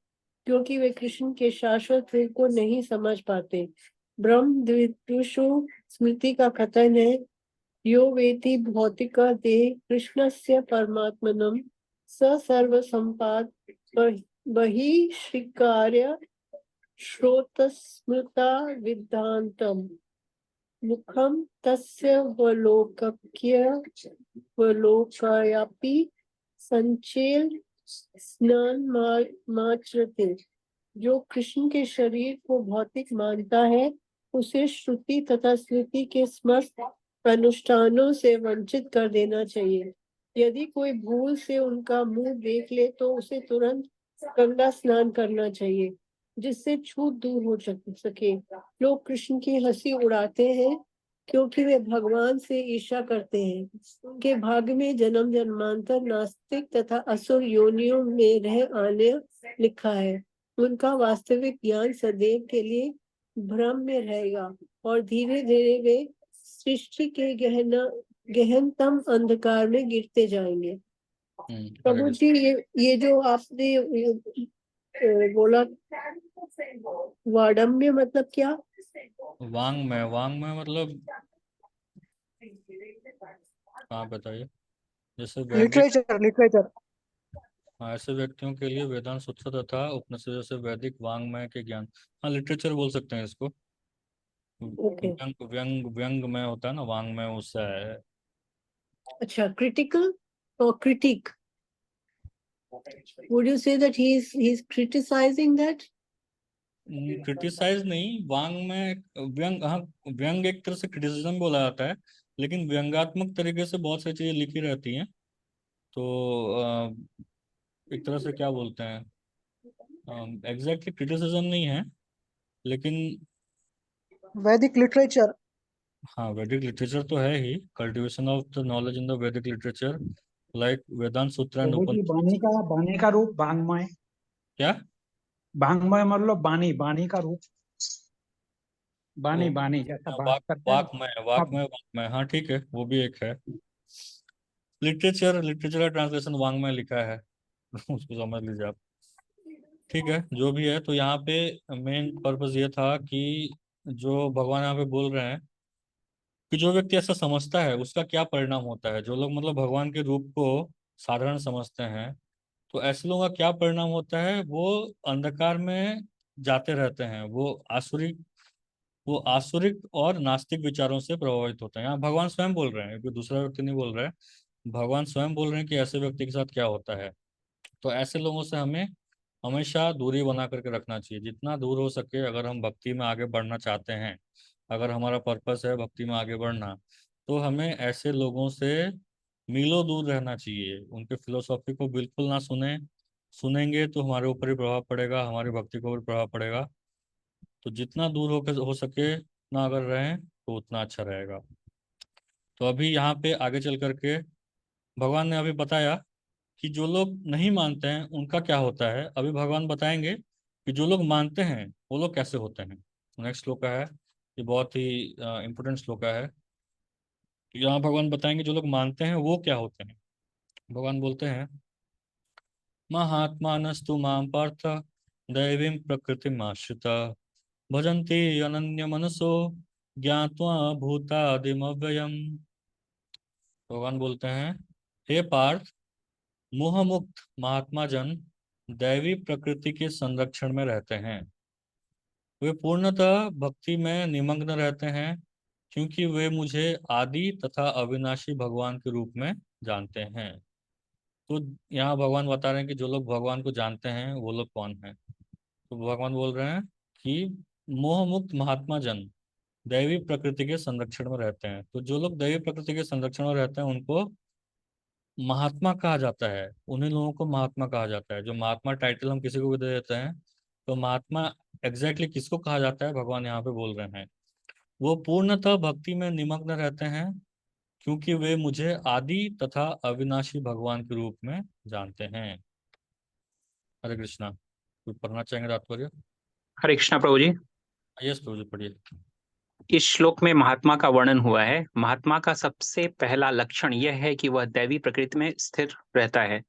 क्योंकि वे कृष्ण के शाश्वत रूप को नहीं समझ पाते। ब्रह्म द्विषु स्मृति का कथन है, यो वेति भौतिका देह कृष्णस्य परमात्मनम स सर्व संपाद बहि श्रीकार्य श्रोतस्मृता विद्धान्तम मुखम तस्य वलोकयापि संचेल स्नान माचरते। जो कृष्ण के शरीर को भौतिक मानता है उसे श्रुति तथा स्मृति के समस्त अनुष्ठानों से वंचित कर देना चाहिए। यदि कोई भूल से उनका मुंह देख ले तो उसे तुरंत गंगा स्नान करना चाहिए, जिससे छूत दूर हो सके। लोग कृष्ण की हंसी उड़ाते हैं क्योंकि वे भगवान से ईर्ष्या करते हैं। उनके भाग्य में जन्म जन्मांतर नास्तिक तथा असुर योनियों में रह आने लिखा है। उनका वास्तविक ज्ञान सदैव के लिए भ्रम में रहेगा और धीरे धीरे वे सृष्टि के गहनतम अंधकार में गिरते जाएंगे। प्रभु जी, ये जो आपने बोला वाडम्य मतलब क्या? वांग्मय मतलब, हाँ बताइए। जैसे वैदिक, लिटरेचर लिटरेचर हाँ, ऐसे व्यक्तियों के लिए वेदांत सूत्र तथा उपनिषद जैसे वैदिक वांग्मय के ज्ञान, हाँ लिटरेचर बोल सकते हैं इसको। ओके। व्यंग व्यंग व्यंग में होता है ना, वांग्मय उससे है। अच्छा, क्रिटिकल और critic. Would you say that he's criticizing that? Criticize नहीं, वांग में व्यंग, हाँ व्यंग एक तरह से क्रिटिसिज्म बोला जाता है, लेकिन व्यंगात्मक तरीके से बहुत सारी चीजें लिखी रहती हैं। तो एक तरह से क्या बोलते हैं, एग्जैक्टली क्रिटिसिज्म नहीं है, लेकिन वैदिक लिटरेचर। हाँ वैदिक लिटरेचर तो है ही, cultivation of the knowledge in the Vedic literature like Vedanta Sutra and प्रभु जी, उपनिषद। बानी का रूप भांगमय। क्या? भांगमय मतलब बानी, बानी का रूप। ओ, बानी बानी जैसा बात वाक करते हैं ना। वाकमय वाकमय, हाँ ठीक है, वो भी एक है। लिटरेचर, लिटरेचर का ट्रांसलेशन वांग्मय लिखा है उसको समझ लीजिए आप। ठीक है, जो भी है, तो यहाँ पे मेन पर्पस ये था कि जो भगवान यहाँ पे बोल रहे हैं कि जो व्यक्ति ऐसा समझता है उसका क्या परिणाम होता है। जो लोग मतलब भगवान के रूप को साधारण समझते हैं, तो ऐसे लोगों का क्या परिणाम होता है, वो अंधकार में जाते रहते हैं, वो आसुरिक और नास्तिक विचारों से प्रभावित होते हैं। यहाँ भगवान स्वयं बोल रहे हैं, कोई दूसरा व्यक्ति नहीं बोल रहा है, भगवान स्वयं बोल रहे हैं कि ऐसे व्यक्ति के साथ क्या होता है। तो ऐसे लोगों से हमें हमेशा दूरी बना करके रखना चाहिए, जितना दूर हो सके। अगर हम भक्ति में आगे बढ़ना चाहते हैं, अगर हमारा पर्पस है भक्ति में आगे बढ़ना, तो हमें ऐसे लोगों से मीलों दूर रहना चाहिए। उनके फिलोसॉफी को बिल्कुल ना सुने, सुनेंगे तो हमारे ऊपर ही प्रभाव पड़ेगा, हमारी भक्ति को भी प्रभाव पड़ेगा। तो जितना दूर हो सके ना अगर रहें तो उतना अच्छा रहेगा। तो अभी यहाँ पे आगे चल करके भगवान ने अभी बताया कि जो लोग नहीं मानते हैं उनका क्या होता है। अभी भगवान बताएंगे कि जो लोग मानते हैं वो लोग कैसे होते हैं। नेक्स्ट श्लोक है, ये बहुत ही इंपॉर्टेंट श्लोक है। तो यहाँ भगवान बताएंगे जो लोग मानते हैं वो क्या होते हैं। भगवान बोलते हैं, महात्मानस्तु मां पार्थ दैवीं प्रकृतिम् आश्रिता भजन्ति अनन्य मनसो ज्ञात्वा भूतादिमव्ययम्। भगवान बोलते हैं, हे पार्थ, मोह मुक्त महात्मा जन दैवी प्रकृति के संरक्षण में रहते हैं। वे पूर्णतः भक्ति में निमग्न रहते हैं, क्योंकि वे मुझे आदि तथा अविनाशी भगवान के रूप में जानते हैं। तो यहाँ भगवान बता रहे हैं कि जो लोग भगवान को जानते हैं वो लोग कौन हैं। तो भगवान बोल रहे हैं कि मोह मुक्त महात्मा जन दैवी प्रकृति के संरक्षण में रहते हैं। तो जो लोग दैवी प्रकृति के संरक्षण में रहते हैं उनको महात्मा कहा जाता है। उन्हीं लोगों को महात्मा कहा जाता है। जो महात्मा टाइटल हम किसी को भी दे देते हैं, तो महात्मा एग्जैक्टली किसको कहा जाता है भगवान यहाँ पे बोल रहे हैं। वो पूर्णतः भक्ति में निमग्न रहते हैं क्योंकि वे मुझे आदि तथा अविनाशी भगवान के रूप में जानते हैं। हरे कृष्णा। कोई पढ़ना चाहेंगे तात्पर्य? हरे कृष्णा प्रभु जी। यस प्रभु जी, पढ़िए। इस श्लोक में महात्मा का वर्णन हुआ है। महात्मा का सबसे पहला लक्षण यह है कि वह दैवी प्रकृति में स्थिर रहता है,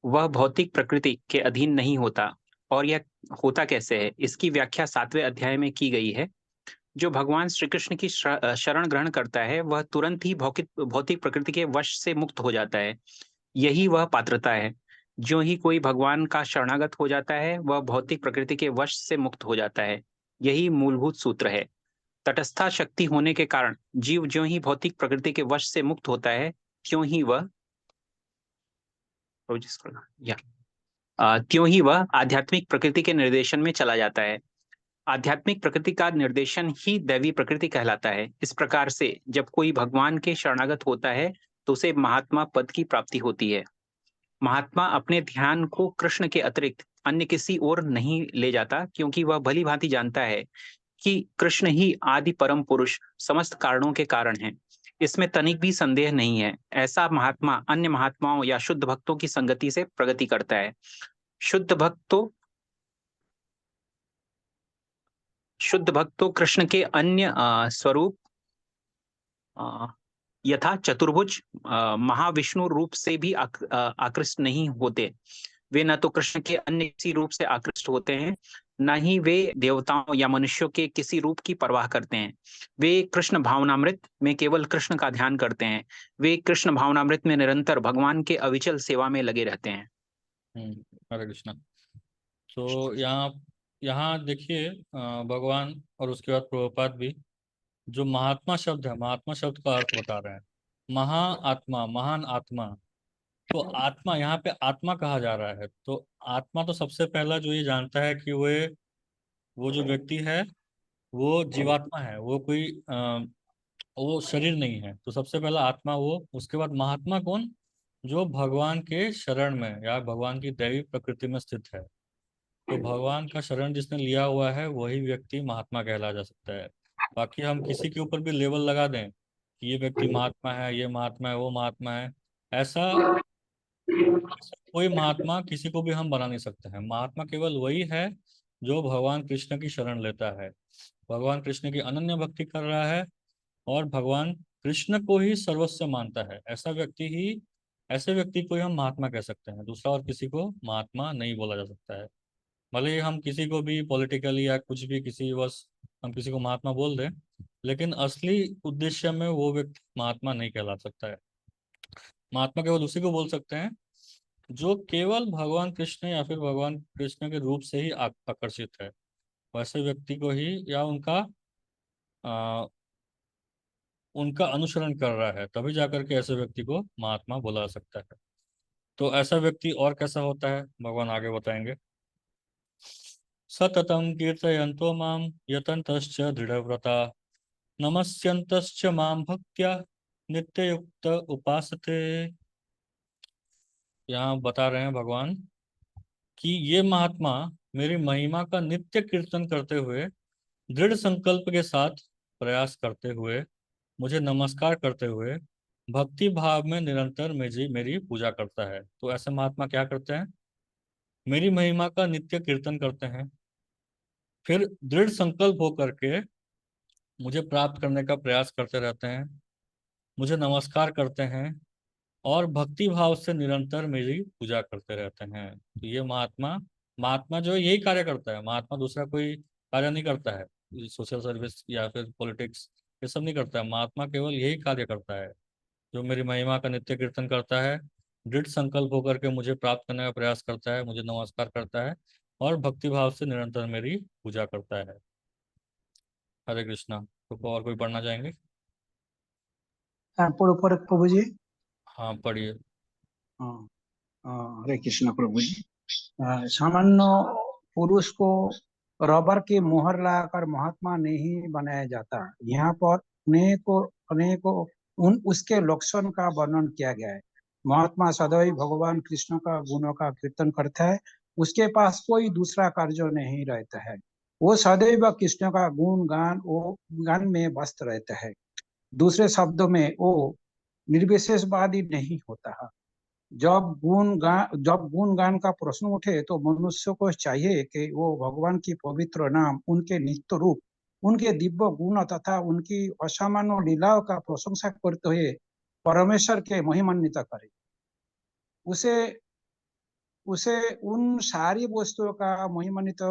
वह भौतिक प्रकृति के अधीन नहीं होता। और यह होता कैसे है, इसकी व्याख्या 7वें अध्याय में की गई है। जो भगवान श्री कृष्ण की शरण ग्रहण करता है वह तुरंत ही भौतिक प्रकृति के वश से मुक्त हो जाता है। यही वह पात्रता है। जो ही कोई भगवान का शरणागत हो जाता है वह भौतिक प्रकृति के वश से मुक्त हो जाता है। यही मूलभूत सूत्र है। तटस्था शक्ति होने के कारण जीव ज्यों ही भौतिक प्रकृति के वश से मुक्त होता है त्यों ही वह आध्यात्मिक प्रकृति के निर्देशन में चला जाता है। आध्यात्मिक प्रकृति का निर्देशन ही दैवी प्रकृति कहलाता है। इस प्रकार से जब कोई भगवान के शरणागत होता है तो उसे महात्मा पद की प्राप्ति होती है। महात्मा अपने ध्यान को कृष्ण के अतिरिक्त अन्य किसी ओर नहीं ले जाता, क्योंकि वह भली भांति जानता है कि कृष्ण ही आदि परम पुरुष समस्त कारणों के कारण हैं। इसमें तनिक भी संदेह नहीं है। ऐसा महात्मा अन्य महात्माओं या शुद्ध भक्तों की संगति से प्रगति करता है। शुद्ध भक्त तो कृष्ण के अन्य स्वरूप यथा चतुर्भुज महाविष्णु रूप से भी आकृष्ट नहीं होते। वे न तो कृष्ण के अन्य किसी रूप से आकृष्ट होते हैं, न ही वे देवताओं या मनुष्यों के किसी रूप की परवाह करते हैं। वे कृष्ण भावनामृत में केवल कृष्ण का ध्यान करते हैं। वे कृष्ण भावनामृत में निरंतर भगवान के अविचल सेवा में लगे रहते हैं। हरे कृष्णा। तो यहाँ यहाँ देखिए भगवान और उसके बाद प्रभुपाद भी जो महात्मा शब्द है, महात्मा शब्द का अर्थ बता रहे हैं। महा आत्मा, महान आत्मा। तो आत्मा यहाँ पे आत्मा कहा जा रहा है। तो आत्मा तो सबसे पहला जो ये जानता है कि वो जो व्यक्ति है वो जीवात्मा है, वो कोई वो शरीर नहीं है। तो सबसे पहला आत्मा वो, उसके बाद महात्मा कौन? जो भगवान के शरण में या भगवान की दैवी प्रकृति में स्थित है। तो भगवान का शरण जिसने लिया हुआ है वही व्यक्ति महात्मा कहला जा सकता है। बाकी हम किसी के ऊपर भी लेबल लगा दें कि ये व्यक्ति महात्मा है, ये महात्मा है, वो महात्मा है, ऐसा कोई महात्मा किसी को भी हम बना नहीं सकते हैं। महात्मा केवल वही है जो भगवान कृष्ण की शरण लेता है, भगवान कृष्ण की अनन्य भक्ति कर रहा है और भगवान कृष्ण को ही सर्वस्व मानता है। ऐसे व्यक्ति को ही हम महात्मा कह सकते हैं। दूसरा और किसी को महात्मा नहीं बोला जा सकता है। भले ही हम किसी को भी पॉलिटिकली या कुछ भी किसी बस हम किसी को महात्मा बोल दें, लेकिन असली उद्देश्य में वो व्यक्ति महात्मा नहीं कहला सकता है। महात्मा केवल उसी को बोल सकते हैं जो केवल भगवान कृष्ण या फिर भगवान कृष्ण के रूप से ही आकर्षित है। वैसे व्यक्ति को ही या उनका अनुसरण कर रहा है, तभी जाकर के ऐसे व्यक्ति को महात्मा बोला जा सकता है। तो ऐसा व्यक्ति और कैसा होता है भगवान आगे बताएंगे। सततं कीर्तयन्तो मां यतन्तश्च दृढ़व्रता नमस्यन्तश्च मां भक्त्या नित्ययुक्त उपासते। यहाँ बता रहे हैं भगवान कि ये महात्मा मेरी महिमा का नित्य कीर्तन करते हुए, दृढ़ संकल्प के साथ प्रयास करते हुए, मुझे नमस्कार करते हुए, भक्ति भाव में निरंतर मेरी पूजा करता है। तो ऐसे महात्मा क्या करते हैं? मेरी महिमा का नित्य कीर्तन करते हैं, फिर दृढ़ संकल्प होकर के मुझे प्राप्त करने का प्रयास करते रहते हैं, मुझे नमस्कार करते हैं और भक्ति भाव से निरंतर मेरी पूजा करते रहते हैं। तो ये महात्मा महात्मा जो है यही कार्य करता है। महात्मा दूसरा कोई कार्य नहीं करता है, सोशल सर्विस या फिर पॉलिटिक्स ये सब नहीं करता है। महात्मा केवल यही कार्य करता है, जो मेरी महिमा का नित्य कीर्तन करता है, दृढ़ संकल्प होकर के मुझे प्राप्त करने का प्रयास करता है, मुझे नमस्कार करता है और भक्ति भाव से निरंतर मेरी पूजा करता है। हरे कृष्णा। तो और कोई पढ़ना चाहेंगे? তারপর উপরে প্রভুজি। हाँ, पढ़िए। हाँ। हरे कृष्ण प्रभु जी। सामान्य पुरुष को रबर की मोहर लगाकर महात्मा नहीं बनाया जाता। यहाँ पर अनेकों अनेकों उन उसके लक्षण का वर्णन किया गया है। महात्मा सदैव भगवान कृष्ण का गुणों का कीर्तन करता है। उसके पास कोई दूसरा कार्य नहीं रहता है। वो सदैव कृष्ण का वो गान में व्यस्त रहता है। दूसरे शब्दों में वो निर्विशेषवादी नहीं होता है। जब गुणगान का प्रश्न उठे तो मनुष्य को चाहिए कि वो भगवान की पवित्र नाम, उनके नित्य रूप, उनके दिव्य गुण तथा उनकी असामान्य लीलाओं का प्रशंसा करते हुए परमेश्वर के महिमान्वित करे। उसे उसे उन सारी वस्तुओं का महिमान्वित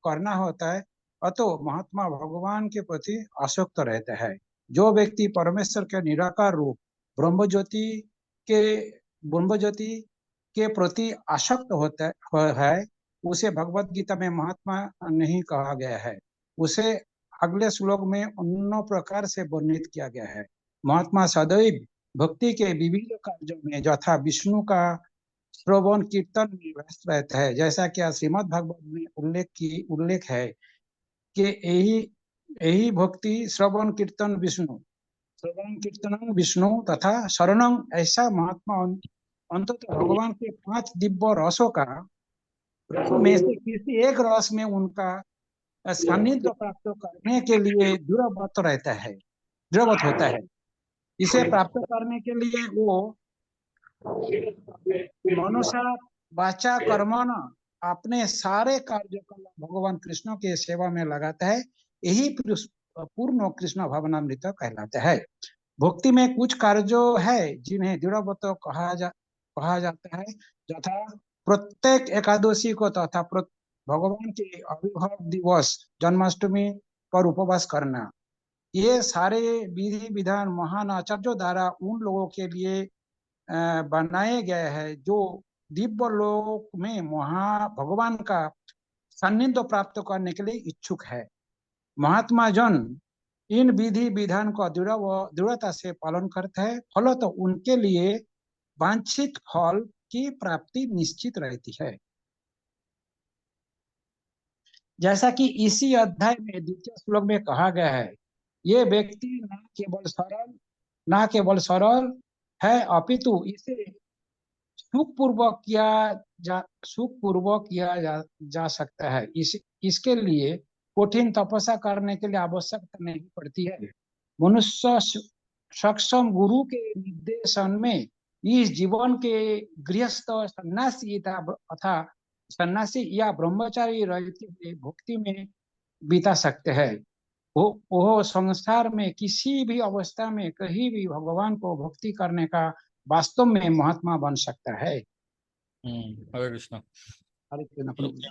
करना होता है। अतः महात्मा भगवान के प्रति आसक्त रहता है। जो व्यक्ति परमेश्वर के निराकार रूप ब्रह्मज्योति के ब्रह्मज्योति के प्रति आसक्त होता है, उसे भगवत गीता में महात्मा नहीं कहा गया है। उसे अगले श्लोक में अन्य प्रकार से वर्णित किया गया है। महात्मा सदैव भक्ति के विभिन्न कार्यों में यथा विष्णु का श्रवण कीर्तन में व्यस्त रहता है। जैसा कि श्रीमद् भागवत में उल्लेख है कि यही यही भक्ति श्रवण कीर्तन विष्णु तथा शरणं, ऐसा महात्मा अंततः भगवान के 5 दिव्य रसों का रसों में से किसी एक रस में उनका सान्निध्य प्राप्त करने के लिए दृढ़वत होता है। इसे प्राप्त करने के लिए वो मनुष्य वाचा कर्मण अपने सारे कार्यकलाप भगवान कृष्ण के सेवा में लगाता है। यही पूर्ण कृष्ण भावनामृत कहलाता है। भक्ति में कुछ कार्य है जिन्हें दृढ़व्रत कहा जाता है, तथा प्रत्येक एकादशी को तथा भगवान के आविर्भाव दिवस जन्माष्टमी पर उपवास करना। ये सारे विधि विधान महान आचार्यों द्वारा उन लोगों के लिए बनाए गए हैं जो दिव्य लोक में भगवान का सान्निध्य प्राप्त करने के लिए इच्छुक है। महात्मा जन इन विधि विधान का दृढ़ता से पालन करते हैं, फल तो उनके लिए वांछित फल की प्राप्ति निश्चित रहती है। जैसा कि इसी अध्याय में द्वितीय श्लोक में कहा गया है, ये व्यक्ति न केवल सरल है अपितु इसे सुखपूर्वक किया जा सकता है। इसके लिए कठिन तपस्या करने के लिए आवश्यकता नहीं पड़ती है। मनुष्य सक्षम गुरु के निर्देशन में इस जीवन के गृहस्थ सन्यासी या ब्रह्मचारी रहते हुए भक्ति में बिता सकते हैं। वो संसार में किसी भी अवस्था में कहीं भी भगवान को भक्ति करने का वास्तव में महात्मा बन सकता है। हरे कृष्ण। हरे कृष्ण प्रभु जी।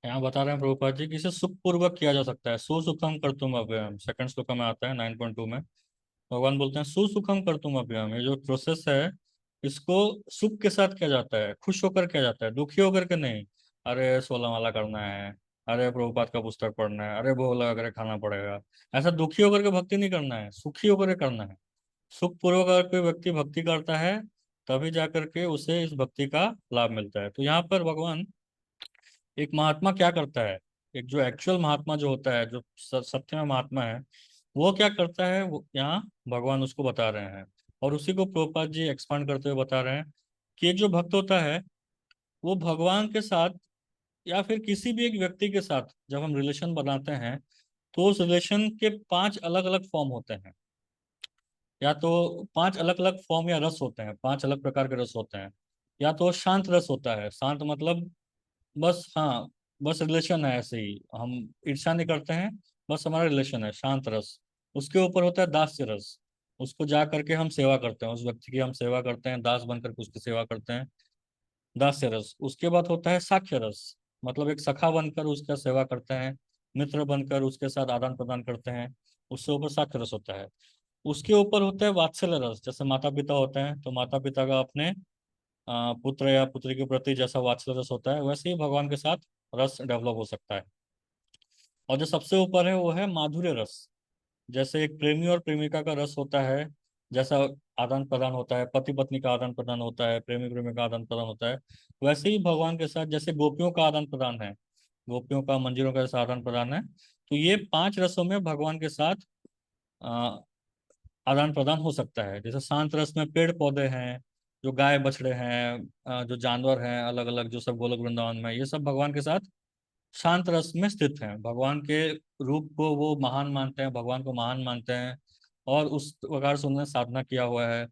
यहाँ बता रहे हैं प्रभुपाद जी कि इसे सुखपूर्वक किया जा सकता है। सुसुखम कर्तुम अभ्यम, सेकंड श्लोक में आता है 9.2 में। भगवान बोलते हैं सुसुखम कर्तुम अभ्यम। ये जो प्रोसेस है इसको सुख के साथ किया जाता है, खुश होकर किया जाता है, दुखी होकर के नहीं। अरे 16 माला करना है, अरे प्रभुपाद का पुस्तक पढ़ना है, अरे भोग लगा कर खाना पड़ेगा, ऐसा दुखी होकर के भक्ति नहीं करना है, सुखी होकर के करना है। सुख पूर्वक अगर कोई व्यक्ति भक्ति करता है तभी जाकर के उसे इस भक्ति का लाभ मिलता है। तो यहाँ पर भगवान, एक महात्मा क्या करता है, एक जो एक्चुअल महात्मा जो होता है, जो सत्य में महात्मा है, वो क्या करता है, वो यहाँ भगवान उसको बता रहे हैं। और उसी को प्रभुपाद जी एक्सपांड करते हुए बता रहे हैं कि एक जो भक्त होता है वो भगवान के साथ या फिर किसी भी एक व्यक्ति के साथ जब हम रिलेशन बनाते हैं तो उस रिलेशन के 5 अलग अलग फॉर्म होते हैं, या तो 5 अलग अलग फॉर्म या रस होते हैं, 5 अलग प्रकार के रस होते हैं। या तो शांत रस होता है, शांत मतलब बस, हाँ, बस रिलेशन है, ऐसे ही हम ईर्ष्या नहीं करते हैं, बस हमारा रिलेशन है, शांत रस। उसके ऊपर होता है दास्य रस, उसको जा करके हम सेवा करते हैं, उस व्यक्ति की हम सेवा करते हैं, दास बनकर के उसकी सेवा करते हैं, दास्य रस। उसके बाद होता है साख्य रस, मतलब एक सखा बनकर उसका सेवा करते हैं, मित्र बनकर उसके साथ आदान प्रदान करते हैं, उससे ऊपर साख्य रस होता है। उसके ऊपर होता है वात्सल्य रस, जैसे माता पिता होते हैं तो माता पिता का अपने पुत्र या पुत्री के प्रति जैसा वात्सल्य रस होता है, वैसे ही भगवान के साथ रस डेवलप हो सकता है। और जो सबसे ऊपर है वो है माधुर्य रस, जैसे एक प्रेमी और प्रेमिका का रस होता है, जैसा आदान प्रदान होता है, पति पत्नी का आदान प्रदान होता है, प्रेमी प्रेमी का आदान प्रदान होता है, वैसे ही भगवान के साथ जैसे गोपियों का आदान प्रदान है, गोपियों का मंदिरों का जैसा आदान प्रदान है, तो ये 5 रसों में भगवान के साथ अ, आदान प्रदान हो सकता है। जैसे शांत रस में पेड़ पौधे हैं, जो गाय बछड़े हैं, जो जानवर हैं अलग अलग, जो सब गोलोक वृंदावन में, ये सब भगवान के साथ शांत रस में स्थित हैं। भगवान के रूप को वो महान मानते हैं, भगवान को महान मानते हैं, और उस प्रकार से उन्होंने साधना किया हुआ है।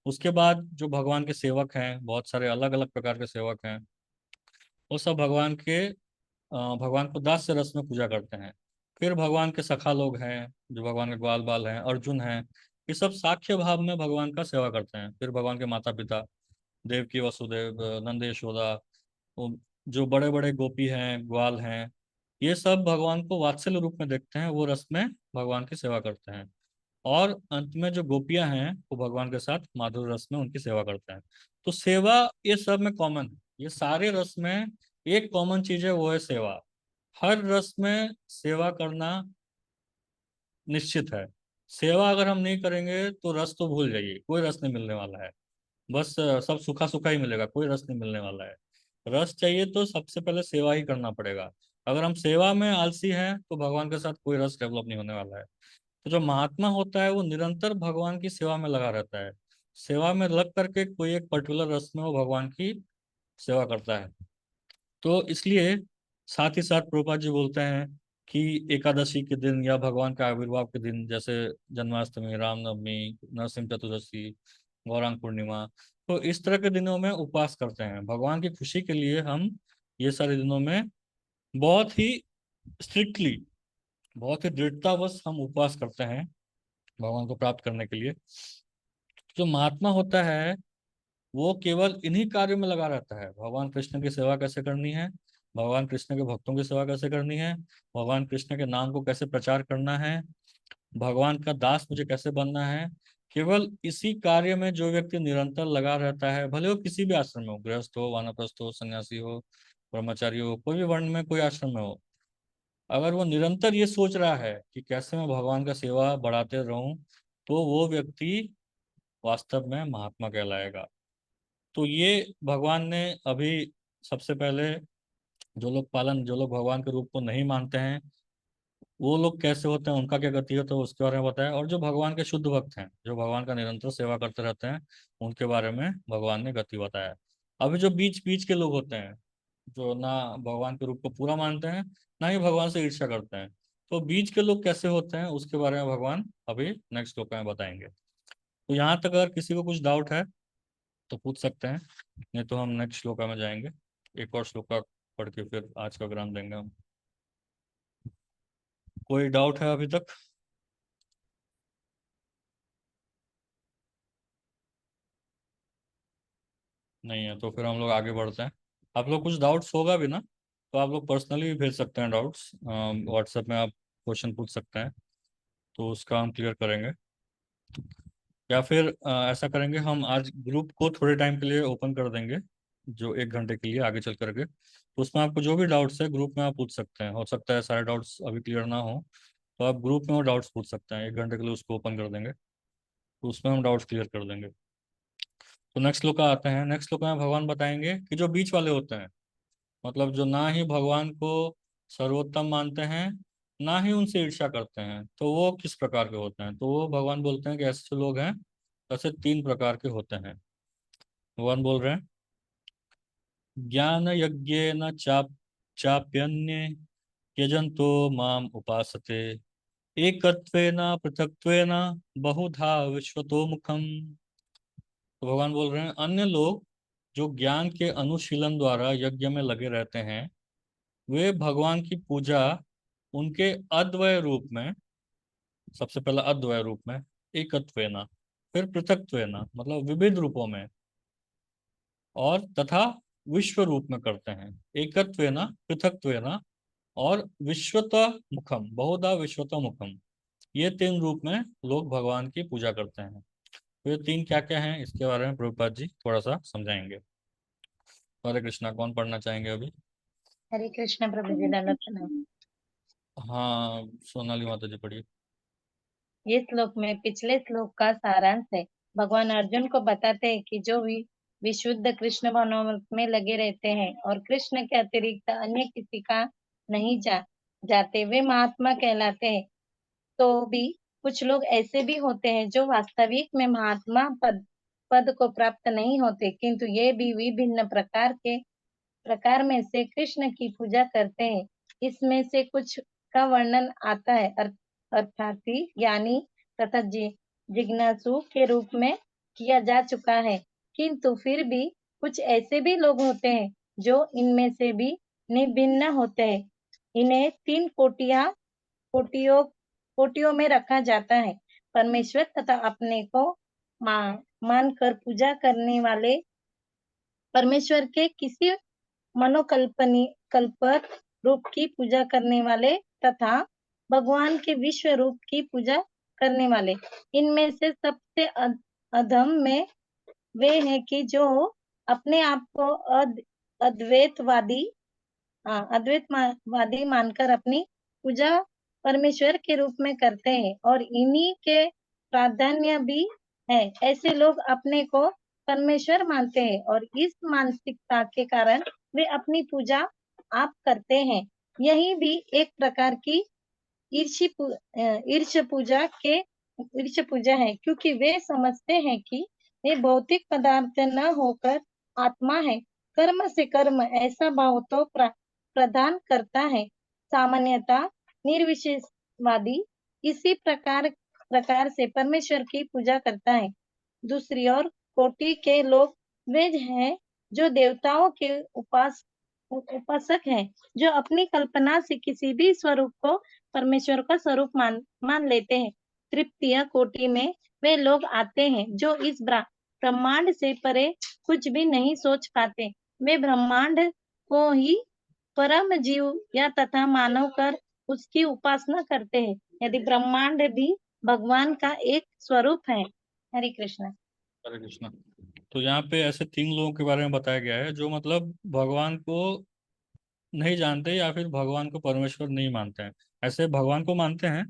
उसके बाद जो भगवान के सेवक हैं, बहुत सारे अलग अलग प्रकार के सेवक हैं, वो सब भगवान को दास से रस में पूजा करते हैं। फिर भगवान के सखा लोग हैं, जो भगवान के ग्वाल बाल हैं, अर्जुन हैं, ये सब साक्ष्य भाव में भगवान का सेवा करते हैं। फिर भगवान के माता पिता, देवकी वसुदेव, नंद यशोदा, वो जो बड़े बड़े गोपी हैं, ग्वाल हैं, ये सब भगवान को वात्सल्य रूप में देखते हैं, वो रस में भगवान की सेवा करते हैं। और अंत में जो गोपियां हैं, वो भगवान के साथ माधुर रस में उनकी सेवा करते हैं। तो सेवा ये सब में कॉमन है, ये सारे रस में एक कॉमन चीज है, वो है सेवा। हर रस में सेवा करना निश्चित है। सेवा अगर हम नहीं करेंगे तो रस तो भूल जाइए, कोई रस नहीं मिलने वाला है। बस सब सूखा सूखा ही मिलेगा, कोई रस नहीं मिलने वाला है। रस चाहिए तो सबसे पहले सेवा ही करना पड़ेगा। अगर हम सेवा में आलसी हैं तो भगवान के साथ कोई रस डेवलप नहीं होने वाला है। तो जो महात्मा होता है वो निरंतर भगवान की सेवा में लगा रहता है। सेवा में लग करके कोई एक पर्टिकुलर रस में वो भगवान की सेवा करता है। तो इसलिए साथ ही साथ प्रभुपाद जी बोलते हैं कि एकादशी के दिन या भगवान के आविर्भाव के दिन, जैसे जन्माष्टमी, रामनवमी, नरसिंह चतुर्दशी, गौरांग पूर्णिमा, तो इस तरह के दिनों में उपवास करते हैं। भगवान की खुशी के लिए हम ये सारे दिनों में बहुत ही स्ट्रिक्टली, बहुत ही दृढ़तावश हम उपवास करते हैं भगवान को प्राप्त करने के लिए। जो महात्मा होता है वो केवल इन्हीं कार्यों में लगा रहता है। भगवान कृष्ण की सेवा कैसे करनी है, भगवान कृष्ण के भक्तों की सेवा कैसे करनी है, भगवान कृष्ण के नाम को कैसे प्रचार करना है, भगवान का दास मुझे कैसे बनना है। केवल इसी कार्य में जो व्यक्ति निरंतर लगा रहता है, भले वो किसी भी आश्रम में हो, गृहस्थ हो, वानप्रस्थ हो, सन्यासी हो, ब्रह्मचारी हो, कोई भी वर्ण में, कोई आश्रम में हो, अगर वो निरंतर ये सोच रहा है कि कैसे मैं भगवान का सेवा बढ़ाते रहूं, तो वो व्यक्ति वास्तव में महात्मा कहलाएगा। तो ये भगवान ने अभी सबसे पहले, जो लोग भगवान के रूप को नहीं मानते हैं, वो लोग कैसे होते हैं, उनका क्या गति होता है, उसके बारे में बताया। और जो भगवान के शुद्ध भक्त हैं, जो भगवान का निरंतर सेवा करते रहते हैं, उनके बारे में भगवान ने गति बताया। अभी जो बीच बीच के लोग होते हैं, जो ना भगवान के रूप को पूरा मानते हैं, ना ही भगवान से ईर्ष्या करते हैं, तो बीच के लोग कैसे होते हैं उसके बारे में भगवान अभी नेक्स्ट श्लोक में बताएंगे। तो यहाँ तक अगर किसी को कुछ डाउट है तो पूछ सकते हैं, नहीं तो हम नेक्स्ट श्लोका में जाएंगे। एक और श्लोका पढ़ के फिर आज का विराम देंगे हम। कोई डाउट है अभी तक? नहीं है तो फिर हम लोग आगे बढ़ते हैं। आप लोग कुछ डाउट्स होगा भी ना, तो आप लोग पर्सनली भी भेज सकते हैं डाउट्स, व्हाट्सएप में आप क्वेश्चन पूछ सकते हैं, तो उसका हम क्लियर करेंगे। या फिर ऐसा करेंगे, हम आज ग्रुप को थोड़े टाइम के लिए ओपन कर देंगे, जो 1 घंटे के लिए आगे चल करके, तो उसमें आपको जो भी डाउट्स है ग्रुप में आप पूछ सकते हैं। हो सकता है सारे डाउट्स अभी क्लियर ना हो, तो आप ग्रुप में वो डाउट्स पूछ सकते हैं। 1 घंटे के लिए उसको ओपन कर देंगे, तो उसमें हम डाउट्स क्लियर कर देंगे। तो नेक्स्ट श्लोक आते हैं। नेक्स्ट श्लोक में भगवान बताएंगे कि जो बीच वाले होते हैं, मतलब जो ना ही भगवान को सर्वोत्तम मानते हैं, ना ही उनसे ईर्ष्या करते हैं, तो वो किस प्रकार के होते हैं। तो वो भगवान बोलते हैं कि ऐसे जो लोग हैं, ऐसे 3 प्रकार के होते हैं। भगवान बोल रहे हैं, ज्ञान यज्ञेन चाप्यन्ये यजंतो माम उपासते एकत्वेन पृथक्त्वेन बहुधा विश्वतो मुखम। तो भगवान बोल रहे हैं, अन्य लोग जो ज्ञान के अनुशीलन द्वारा यज्ञ में लगे रहते हैं, वे भगवान की पूजा उनके अद्वय रूप में, सबसे पहला अद्वय रूप में, एकत्वेना, फिर पृथक्त्वेना मतलब विविध रूपों में, और तथा विश्व रूप में करते हैं। एकत्वेना, पृथक्त्वेना और विश्वत मुखम, बहुधा विश्वत मुखम, ये 3 रूप में लोग भगवान की पूजा करते हैं। तो ये 3 क्या क्या हैं, इसके बारे में प्रभुपाद जी थोड़ा सा समझाएंगे। हरे कृष्णा, कौन पढ़ना चाहेंगे अभी? हरे कृष्ण प्रभु जी, दंडवत प्रणाम। हाँ, सोनाली माता जी पढ़िए। ये श्लोक में पिछले श्लोक का सारांश है। भगवान अर्जुन को बताते हैं कि जो भी विशुद्ध कृष्ण भावनामृत में लगे रहते हैं और कृष्ण के अतिरिक्त अन्य किसी का नहीं जाते, वे महात्मा कहलाते हैं। तो भी कुछ लोग ऐसे भी होते हैं जो वास्तविक में महात्मा पद को प्राप्त नहीं होते, किंतु ये भी विभिन्न प्रकार में से कृष्ण की पूजा करते हैं। इसमें से कुछ का वर्णन आता है, अर्थार्थी, ज्ञानी तथा जिज्ञासु के रूप में किया जा चुका है। किंतु फिर भी कुछ ऐसे भी लोग होते हैं जो इनमें से भी निभिन्न होते हैं। इन्हें 3 कोटियों में रखा जाता है। परमेश्वर तथा अपने को मानकर पूजा करने वाले, परमेश्वर के किसी कल्पत रूप की पूजा करने वाले तथा भगवान के विश्व रूप की पूजा करने वाले। इनमें से सबसे अधम में वे हैं कि जो अपने आप को अद्वैतवादी मानकर अपनी पूजा परमेश्वर के रूप में करते हैं और इन्हीं के प्राधान्य भी है। ऐसे लोग अपने को परमेश्वर मानते हैं और इस मानसिकता के कारण वे अपनी पूजा आप करते हैं। यही भी एक प्रकार की ईर्ष्य पूजा है, क्योंकि वे समझते हैं कि वे भौतिक पदार्थ न होकर आत्मा है। कर्म से कर्म ऐसा भाव तो प्रदान करता है। सामान्यतः निर्विशेषवादी इसी प्रकार से परमेश्वर की पूजा करता है। दूसरी ओर कोटि के लोग वे हैं जो देवताओं के उपासक हैं, जो अपनी कल्पना से किसी भी स्वरूप को परमेश्वर का स्वरूप मान लेते हैं। तृतीय कोटि में वे लोग आते हैं जो इस ब्रह्मांड से परे कुछ भी नहीं सोच पाते। वे ब्रह्मांड को ही परम जीव या तथा मानव कर उसकी उपासना करते हैं, यदि ब्रह्मांड भी भगवान का एक स्वरूप है। हरे कृष्ण। हरे कृष्णा। तो यहाँ पे ऐसे 3 लोगों के बारे में बताया गया है जो मतलब भगवान को नहीं जानते या फिर भगवान को परमेश्वर नहीं मानते हैं। ऐसे भगवान को मानते हैं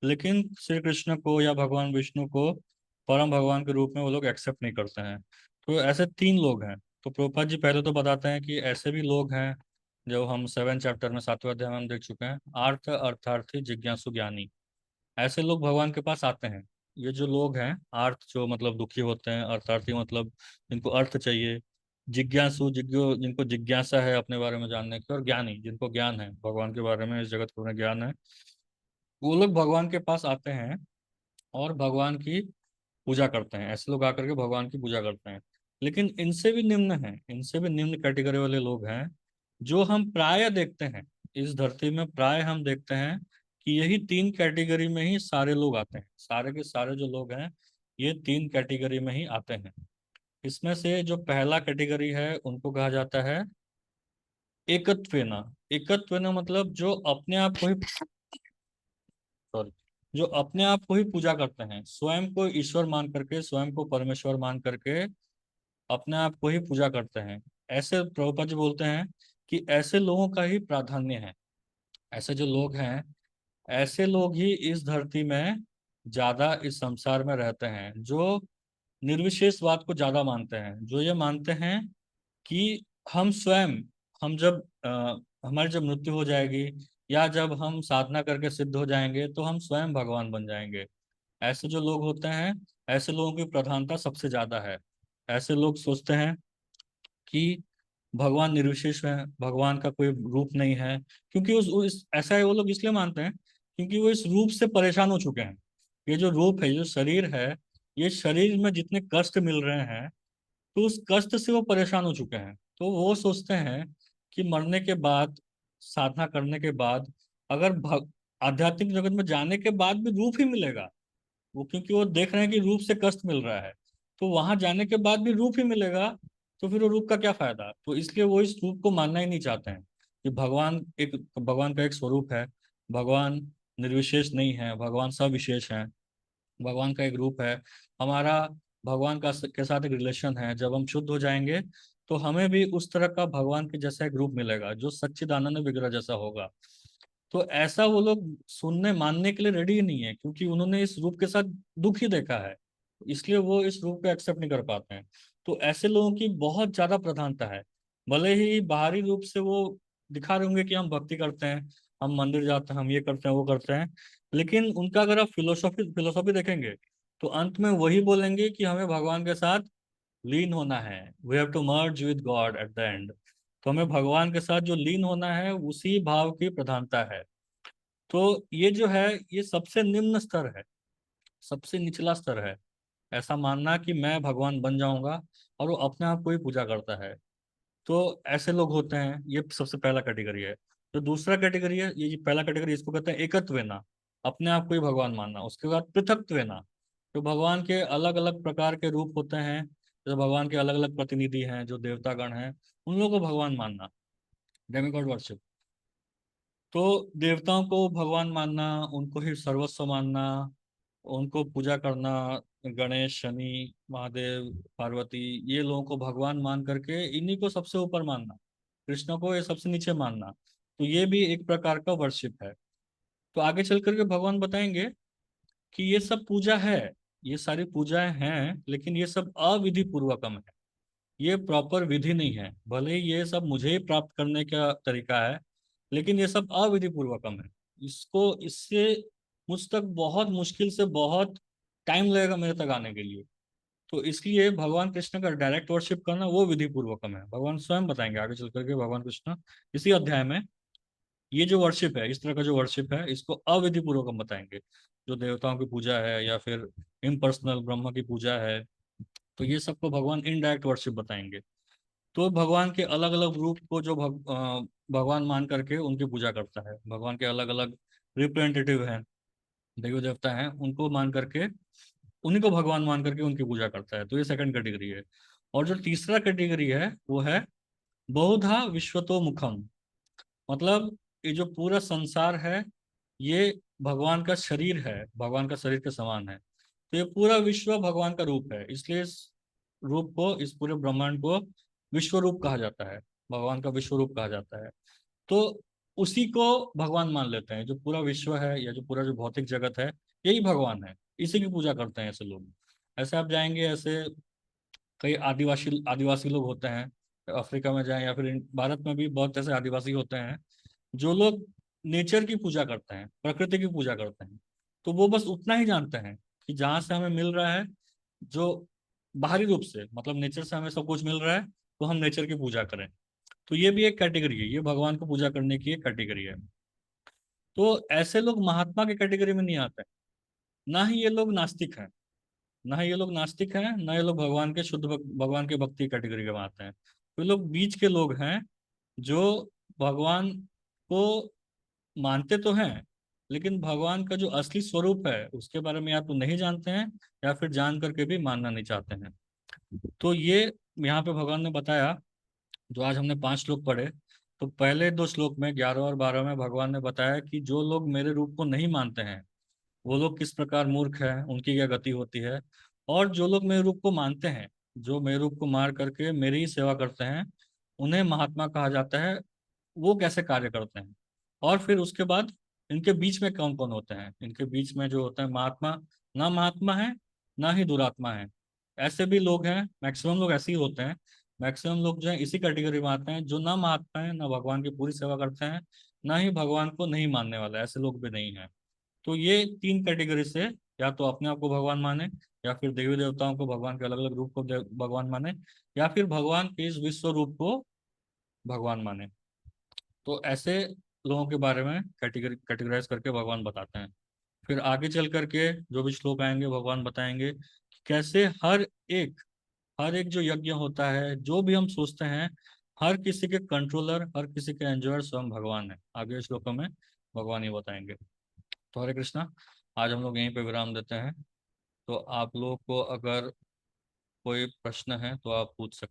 लेकिन श्री कृष्ण को या भगवान विष्णु को परम भगवान के रूप में वो लोग एक्सेप्ट नहीं करते हैं। तो ऐसे 3 लोग हैं। तो प्रभुपाद जी पहले तो बताते हैं कि ऐसे भी लोग हैं जो हम 7 चैप्टर में 7वें अध्याय में हम देख चुके हैं, अर्थार्थी जिज्ञासु ज्ञानी। ऐसे लोग भगवान के पास आते हैं। ये जो लोग हैं, अर्थ जो मतलब दुखी होते हैं, अर्थार्थी मतलब जिनको अर्थ चाहिए, जिनको जिज्ञासा है अपने बारे में जानने की, और ज्ञानी जिनको ज्ञान है भगवान के बारे में, इस जगत को ज्ञान है, वो लोग भगवान के पास आते हैं और भगवान की पूजा करते हैं। ऐसे लोग आकर के भगवान की पूजा करते हैं। लेकिन इनसे भी निम्न है, इनसे भी निम्न कैटेगरी वाले लोग हैं जो हम प्राय देखते हैं इस धरती में। प्राय हम देखते हैं कि यही 3 कैटेगरी में ही सारे लोग आते हैं। सारे के सारे जो लोग हैं ये 3 कैटेगरी में ही आते हैं। इसमें से जो पहला कैटेगरी है उनको कहा जाता है एकत्वेना। एकत्वेना मतलब जो अपने आप को ही, सॉरी, जो अपने आप को ही पूजा करते हैं, स्वयं को ईश्वर मान करके, स्वयं को परमेश्वर मान करके अपने आप को ही पूजा करते हैं। ऐसे प्रभुपाद जी बोलते हैं कि ऐसे लोगों का ही प्राधान्य है। ऐसे जो लोग हैं, ऐसे लोग ही इस धरती में ज्यादा इस संसार में रहते हैं, जो निर्विशेषवाद को ज्यादा मानते हैं, जो ये मानते हैं कि हम स्वयं, हम जब हमारी जब मृत्यु हो जाएगी या जब हम साधना करके सिद्ध हो जाएंगे तो हम स्वयं भगवान बन जाएंगे। ऐसे जो लोग होते हैं, ऐसे लोगों की प्रधानता सबसे ज्यादा है। ऐसे लोग सोचते हैं कि भगवान निर्विशेष है, भगवान का कोई रूप नहीं है, क्योंकि ऐसा है वो लोग इसलिए मानते हैं क्योंकि वो इस रूप से परेशान हो चुके हैं। ये जो रूप है, जो शरीर है, ये शरीर में जितने कष्ट मिल रहे हैं तो उस कष्ट से वो परेशान हो चुके हैं। तो वो सोचते हैं कि मरने के बाद, साधना करने के बाद, अगर आध्यात्मिक जगत में जाने के बाद भी रूप ही मिलेगा, वो क्योंकि वो देख रहे हैं कि रूप से कष्ट मिल रहा है, तो वहां जाने के बाद भी रूप ही मिलेगा, तो फिर वो रूप का क्या फायदा। तो इसलिए वो इस रूप को मानना ही नहीं चाहते हैं कि भगवान का एक स्वरूप है, भगवान निर्विशेष नहीं है, भगवान सविशेष है, भगवान का एक रूप है। हमारा भगवान के साथ एक रिलेशन है। जब हम शुद्ध हो जाएंगे तो हमें भी उस तरह का भगवान के जैसा एक रूप मिलेगा जो सच्चिदानंद विग्रह जैसा होगा। तो ऐसा वो लोग सुनने मानने के लिए रेडी ही नहीं है, क्योंकि उन्होंने इस रूप के साथ दुख ही देखा है, इसलिए वो इस रूप को एक्सेप्ट नहीं कर पाते हैं। तो ऐसे लोगों की बहुत ज्यादा प्रधानता है। भले ही बाहरी रूप से वो दिखा रहे होंगे कि हम भक्ति करते हैं, हम मंदिर जाते हैं, हम ये करते हैं वो करते हैं, लेकिन उनका अगर आप फिलोसॉफी फिलोसॉफी देखेंगे तो अंत में वही बोलेंगे कि हमें भगवान के साथ लीन होना है, we have to merge with God at the end. तो हमें भगवान के साथ जो लीन होना है उसी भाव की प्रधानता है। तो ये जो है ये सबसे निम्न स्तर है, सबसे निचला स्तर है, ऐसा मानना कि मैं भगवान बन जाऊंगा, और वो अपने आप को ही पूजा करता है। तो ऐसे लोग होते हैं, ये सबसे पहला कैटेगरी है। जो दूसरा कैटेगरी है, ये पहला कैटेगरी इसको कहते हैं एकत्वेना, अपने आप को ही भगवान मानना। उसके बाद पृथक्त्वेना, जो भगवान के अलग अलग प्रकार के रूप होते हैं, जो भगवान के अलग अलग प्रतिनिधि हैं, जो देवतागण हैं, उन लोगों को भगवान मानना, डेमिगॉड वर्शिप। तो देवताओं को भगवान मानना, उनको ही सर्वस्व मानना, उनको पूजा करना, गणेश, शनि, महादेव, पार्वती, ये लोगों को भगवान मान करके इन्हीं को सबसे ऊपर मानना, कृष्ण को ये सबसे नीचे मानना, तो ये भी एक प्रकार का वर्शिप है। तो आगे चल करके भगवान बताएंगे कि ये सब पूजा है, ये सारी पूजाएं हैं, लेकिन ये सब अविधि पूर्वकम है, ये प्रॉपर विधि नहीं है। भले ही ये सब मुझे ही प्राप्त करने का तरीका है, लेकिन ये सब अविधि पूर्वकम है। इसको इससे मुझ तक बहुत मुश्किल से बहुत टाइम लगेगा मेरे तक आने के लिए। तो इसलिए भगवान कृष्ण का डायरेक्ट वर्शिप करना वो विधि पूर्वकम है। भगवान स्वयं बताएंगे आगे चल करके, भगवान कृष्ण इसी अध्याय में ये जो वर्शिप है, इस तरह का जो वर्शिप है, इसको अविधि पूर्वकम बताएंगे। जो देवताओं की पूजा है या फिर इम्पर्सनल ब्रह्म की पूजा है, तो ये सबको भगवान इनडायरेक्ट वर्शिप बताएंगे। तो भगवान के अलग अलग रूप को जो भगवान मान करके उनकी पूजा करता है, भगवान के अलग अलग रिप्रेजेंटेटिव हैं, देवी देवता हैं, उनको मान करके, उन्हीं को भगवान मान करके उनकी पूजा करता है। तो ये सेकंड कैटेगरी है। और जो तीसरा कैटेगरी है वो है बहुधा विश्वतो मुखम, मतलब ये जो पूरा संसार है ये भगवान का शरीर है, भगवान का शरीर के समान है। तो ये पूरा विश्व भगवान का रूप है, इसलिए इस रूप को, इस पूरे ब्रह्मांड को विश्व रूप कहा जाता है, भगवान का विश्व रूप कहा जाता है। तो उसी को भगवान मान लेते हैं, जो पूरा विश्व है या जो पूरा जो भौतिक जगत है, यही भगवान है, इसी की पूजा करते हैं ऐसे लोग। ऐसे आप जाएंगे, ऐसे कई आदिवासी आदिवासी लोग होते हैं, अफ्रीका में जाएं या फिर भारत में भी बहुत ऐसे आदिवासी होते हैं जो लोग नेचर की पूजा करते हैं, प्रकृति की पूजा करते हैं। तो वो बस उतना ही जानते हैं कि जहाँ से हमें मिल रहा है, जो बाहरी रूप से, मतलब नेचर से हमें सब कुछ मिल रहा है, तो हम नेचर की पूजा करें। तो ये भी एक कैटेगरी है, ये भगवान को पूजा करने की एक कैटेगरी है। तो ऐसे लोग महात्मा की कैटेगरी में नहीं आते, ना ही ये लोग नास्तिक हैं, ना ही ये लोग नास्तिक हैं, ना ये लोग भगवान के शुद्ध भगवान के भक्ति कैटेगरी में आते हैं। तो ये लोग बीच के लोग हैं, जो भगवान को मानते तो हैं, लेकिन भगवान का जो असली स्वरूप है उसके बारे में या तो नहीं जानते हैं, या फिर जान करके भी मानना नहीं चाहते हैं। तो ये यहाँ पे भगवान ने बताया, जो आज हमने 5 श्लोक पढ़े, तो पहले 2 श्लोक में 11 और 12 में भगवान ने बताया कि जो लोग मेरे रूप को नहीं मानते हैं वो लोग किस प्रकार मूर्ख हैं, उनकी क्या गति होती है। और जो लोग मेरे रूप को मानते हैं, जो मेरे रूप को मार करके मेरी ही सेवा करते हैं, उन्हें महात्मा कहा जाता है, वो कैसे कार्य करते हैं। और फिर उसके बाद इनके बीच में कौन कौन होते हैं, इनके बीच में जो होता है महात्मा, ना महात्मा है ना ही दुरात्मा है, ऐसे भी लोग हैं, मैक्सिमम लोग ऐसे ही होते हैं। मैक्सिमम लोग जो है इसी कैटेगरी में आते हैं, जो ना महात्मा है, ना भगवान की पूरी सेवा करते हैं, ना ही भगवान को नहीं मानने वाले, ऐसे लोग भी नहीं हैं। तो ये 3 कैटेगरी से, या तो अपने आप को भगवान माने, या फिर देवी देवताओं को, भगवान के अलग अलग रूप को भगवान माने, या फिर भगवान के इस विश्व रूप को भगवान माने। तो ऐसे लोगों के बारे में कैटेगराइज करके भगवान बताते हैं। फिर आगे चल करके जो भी श्लोक आएंगे भगवान बताएंगे कि कैसे हर एक जो यज्ञ होता है, जो भी हम सोचते हैं, हर किसी के कंट्रोलर, हर किसी के एंजॉयर स्वयं भगवान है। आगे श्लोकों में भगवान ही बताएंगे। तो हरे कृष्णा, आज हम लोग यहीं पे विराम देते हैं। तो आप लोग को अगर कोई प्रश्न है तो आप पूछ सकते हैं।